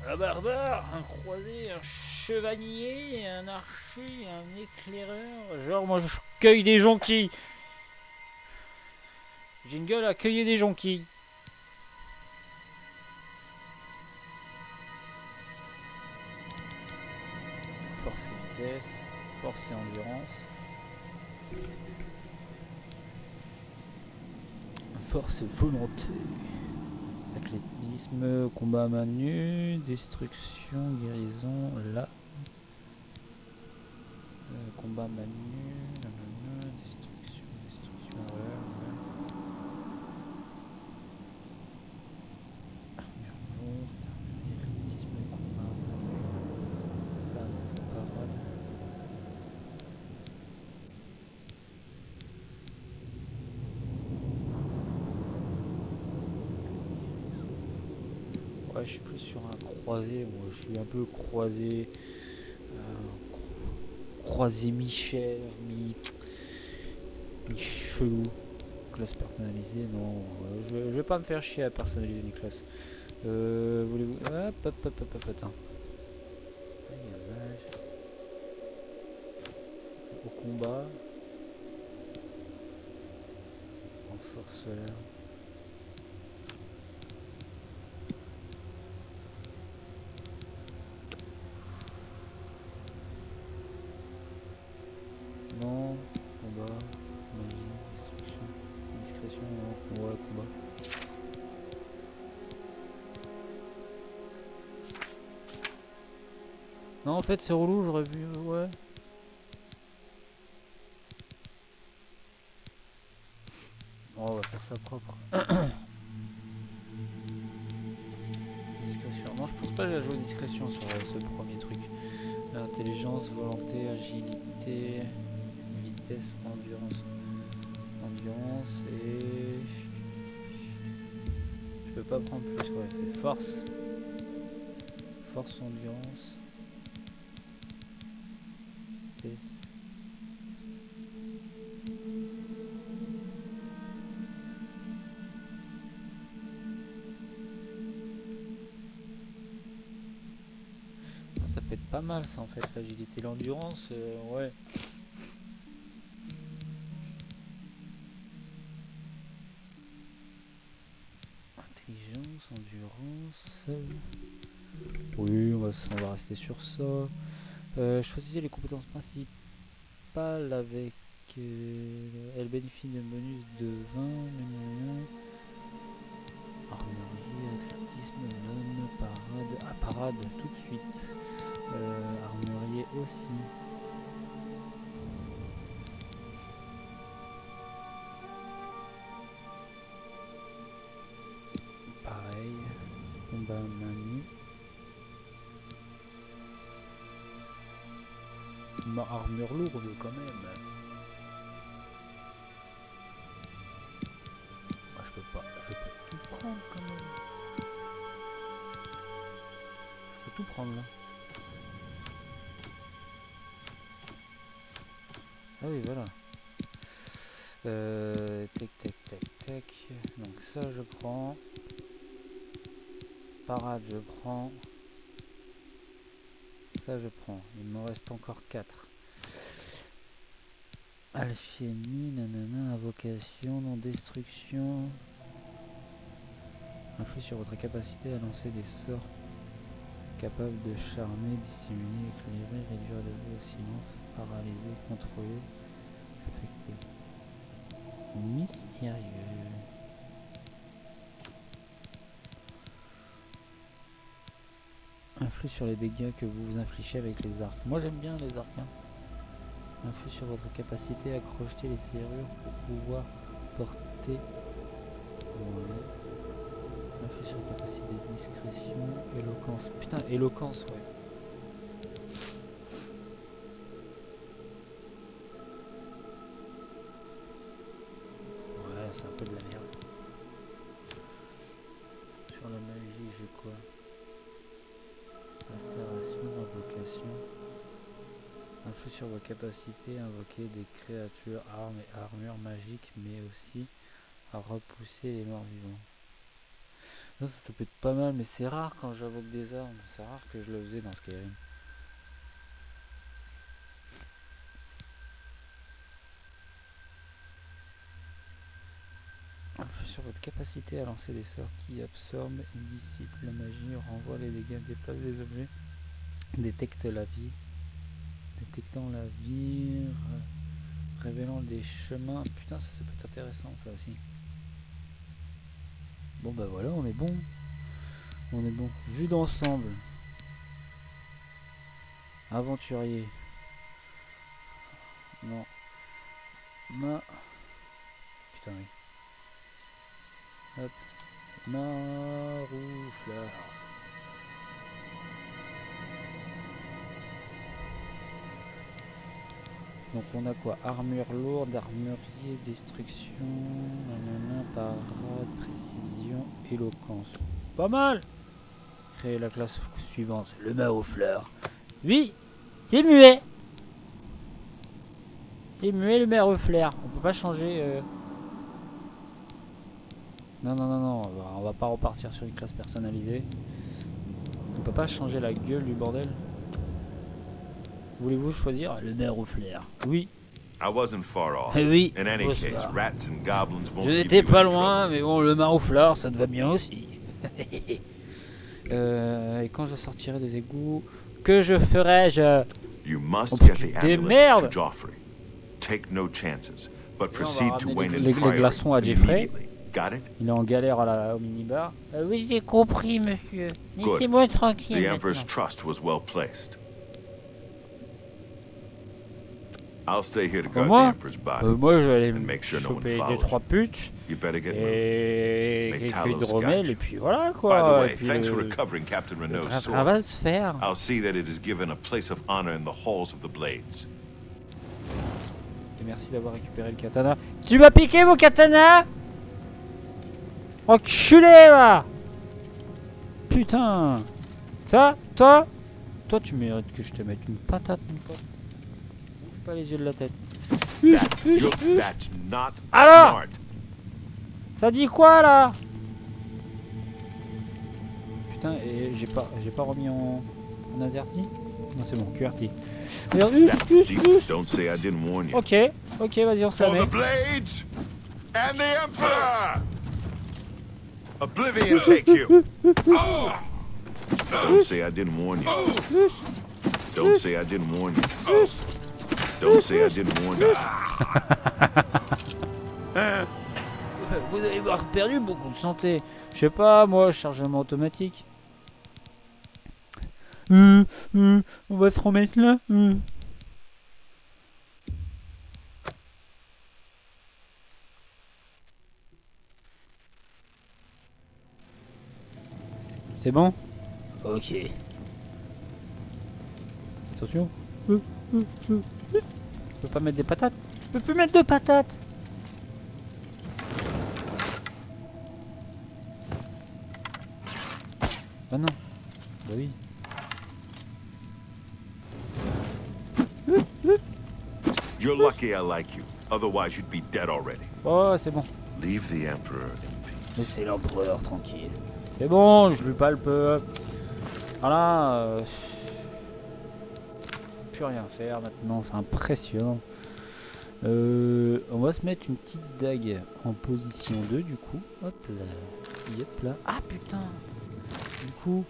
Un barbare, un croisé, un chevalier, un archer, un éclaireur. Genre moi je cueille des jonquilles. J'ai une gueule à cueillir des jonquilles. Force et vitesse, force et endurance. Force et volonté. Athlétisme, combat à main nue, destruction, guérison, là. Combat à main nue, nanana, destruction, ouais. Armure lourde, athlétisme, combat à main nue, lame, parade. Ouais, je suis plus sur un croisé, moi je suis un peu croisé, croisé mi-chèvre, Il est chelou. Classe personnalisée, non. Je vais pas me faire chier à personnaliser une classe. Voulez-vous... Hop, hop, hop, hop, hop, attends. Au combat. En sorceleur. Non, combat, magie, destruction, discrétion, non, combat, combat. Non, en fait, c'est relou, j'aurais vu, ouais. Bon, on va faire ça propre. Discrétion. Non, je pense pas que j'ai joué discrétion sur ce premier truc. Intelligence, volonté, agilité, vitesse, endurance. Endurance et... Je peux pas prendre plus, ouais. Force. Force, endurance. Vitesse. Ça peut être pas mal ça en fait, l'agilité, l'endurance, ouais. Intelligence, endurance. Oui, on va rester sur ça. Choisissez les compétences principales avec... elle bénéficie d'un bonus de 20. Armurerie, athlétisme, l'homme, parade. Ah, parade tout de suite. Armurier aussi. Pareil. Combat main nue. Ma armure lourde quand même. Ah, je peux pas tout prendre quand même. Je peux tout prendre là. Ah oui, voilà. Tac, tac, tac, tac. Donc ça, je prends. Parade, je prends. Ça, je prends. Il me reste encore 4. Alchimie, nanana, invocation, non-destruction. Influe sur votre capacité à lancer des sorts capables de charmer, dissimuler, éclairer, réduire le bruit au silence, paralyser, contrôler, affecter. Mystérieux. Influe sur les dégâts que vous vous infligez avec les arcs. Moi j'aime bien les arcs. Hein. Influe sur votre capacité à crocheter les serrures pour pouvoir porter. Ouais. Influe sur la capacité de discrétion, éloquence. Putain, éloquence, ouais. Ouais, c'est un peu de la merde. Sur la magie, j'ai quoi? Altération, invocation. Influe sur vos capacités à invoquer des créatures, armes et armures magiques, mais aussi à repousser les morts vivants. Ça peut être pas mal, mais c'est rare quand j'invoque des armes. C'est rare que je le faisais dans Skyrim. Influe sur votre capacité à lancer des sorts qui absorbent et dissipent la magie, renvoie les dégâts, déplace des objets, détecte la vie. Détectant la vie, révélant des chemins. Putain, ça peut être intéressant ça aussi. Bon bah voilà, on est bon. On est bon. Vue d'ensemble. Aventurier. Non. Putain oui. Hop. Maroufleur. Donc on a quoi? Armure lourde, armurier, destruction, parade, précision, éloquence. Pas mal! Créer la classe suivante, le maroufleur. Oui, c'est muet. Simuler le maire flair. On peut pas changer. Non, non, non, non. On va pas repartir sur une classe personnalisée. On peut pas changer la gueule du bordel. Voulez-vous choisir le maire flair? Oui. I wasn't far off. Oui. In any Bonsoir. case, rats and goblins won't Je give n'étais you pas any loin, trouble. mais bon, le marouflard, ça te va bien aussi. Et quand je sortirai des égouts, que je ferai-je? You must Oh, get putain, the des amulet merdes. to Joffrey. Take no chances, but on va proceed to ramener Wayne les- and les Priory glaçons à Jeffrey. immediately. Got it? Il est en galère au minibar. Oui, j'ai compris, monsieur. Good. Laissez-moi tranquille. The Emperor's maintenant. trust was well placed. I'll stay here to guard the Moi, Emperor's body. moi, je vais aller And me make sure no one choper follows 2-3 putes You better get moving. et Mais quelques Talos hydromels, got you. et puis voilà By quoi. the Et way, puis, thanks for recovering Captain Renault's ça sword. va se faire. I'll see that it is given a place of honor in the halls of the Blades. Et merci d'avoir récupéré le katana. Tu m'as piqué mon katana? Enculé va. Putain. Toi, tu mérites que je te mette une patate, mon pote. Bouge pas les yeux de la tête. That's not Alors smart. Ça dit quoi là? Putain, et j'ai pas remis en AZERTY? Non, c'est bon, QRT. Regarde, Don't say I didn't warn you. Ok, vas-y, on se la For met. the Blades and the Emperor! Oblivion take you! Don't say I didn't warn you. Don't say I didn't warn you. Don't say I didn't warn you. Vous allez avoir perdu beaucoup de santé. Je sais pas, moi, chargement automatique. On va se remettre là. C'est bon? Ok. Attention. Je peux pas mettre des patates. Je peux plus mettre de patates. Bah non. Bah oui. You're lucky I like you. Otherwise, you'd be dead already. Oh, c'est bon. Leave the Emperor in peace. Laissez l'empereur tranquille. C'est bon, je lui palpe. Voilà. Plus rien faire maintenant, c'est impressionnant. On va se mettre une petite dague en position 2 du coup. Hop là. Hop là. Ah putain. Du coup,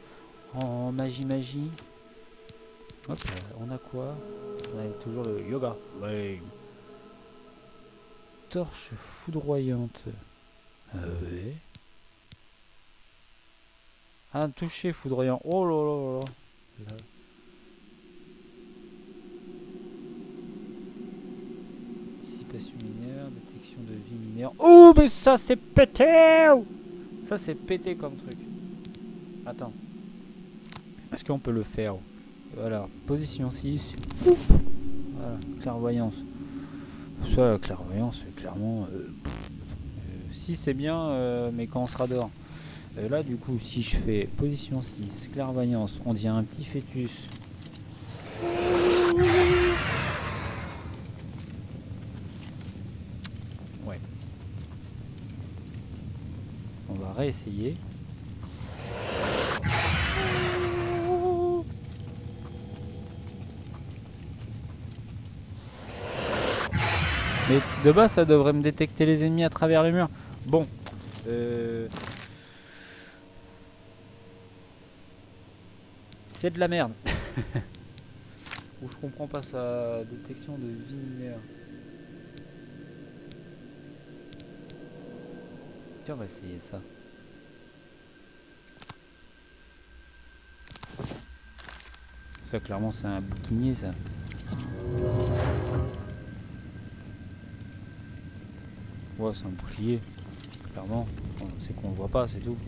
en magie. Hop là, on a quoi? On a toujours le yoga. Ouais. Torche foudroyante. Ouais. Un toucher foudroyant. Oh là là là là. Dissipation mineure, détection de vie mineure. Oh mais ça c'est pété! Ça c'est pété comme truc. Attends. Est-ce qu'on peut le faire? Voilà, position 6. Voilà, clairvoyance. Ça, la clairvoyance, clairement... 6 c'est bien, mais quand on sera dehors. Là, du coup, si je fais position 6, clairvoyance, on dirait un petit fœtus. Ouais. On va réessayer. Mais de base, ça devrait me détecter les ennemis à travers les murs. Bon. C'est de la merde. Ou je comprends pas sa détection de vie mineure. Tiens, on va essayer ça. Ça, clairement, c'est un bouquinier, ça. Ouais, c'est un bouclier. Clairement. C'est qu'on le voit pas, c'est tout.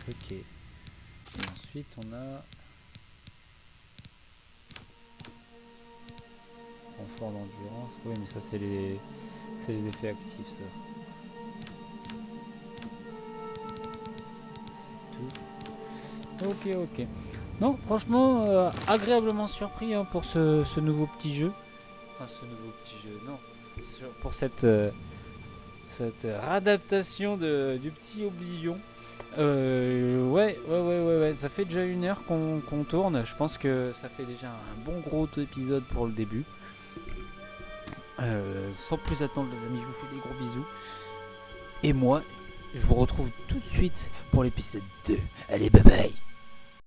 Ok. Et ensuite, on a... Renfort d'endurance. Oui, mais ça, c'est les effets actifs, ça. C'est tout. Ok. Non, franchement, agréablement surpris hein, pour ce nouveau petit jeu. enfin ce nouveau petit jeu, non, pour cette réadaptation du petit Oblivion. Ouais, ça fait déjà 1 heure qu'on tourne. Je pense que ça fait déjà un bon gros épisode pour le début. Sans plus attendre les amis, je vous fais des gros bisous. Et moi, je vous retrouve tout de suite pour l'épisode 2. Allez, bye bye.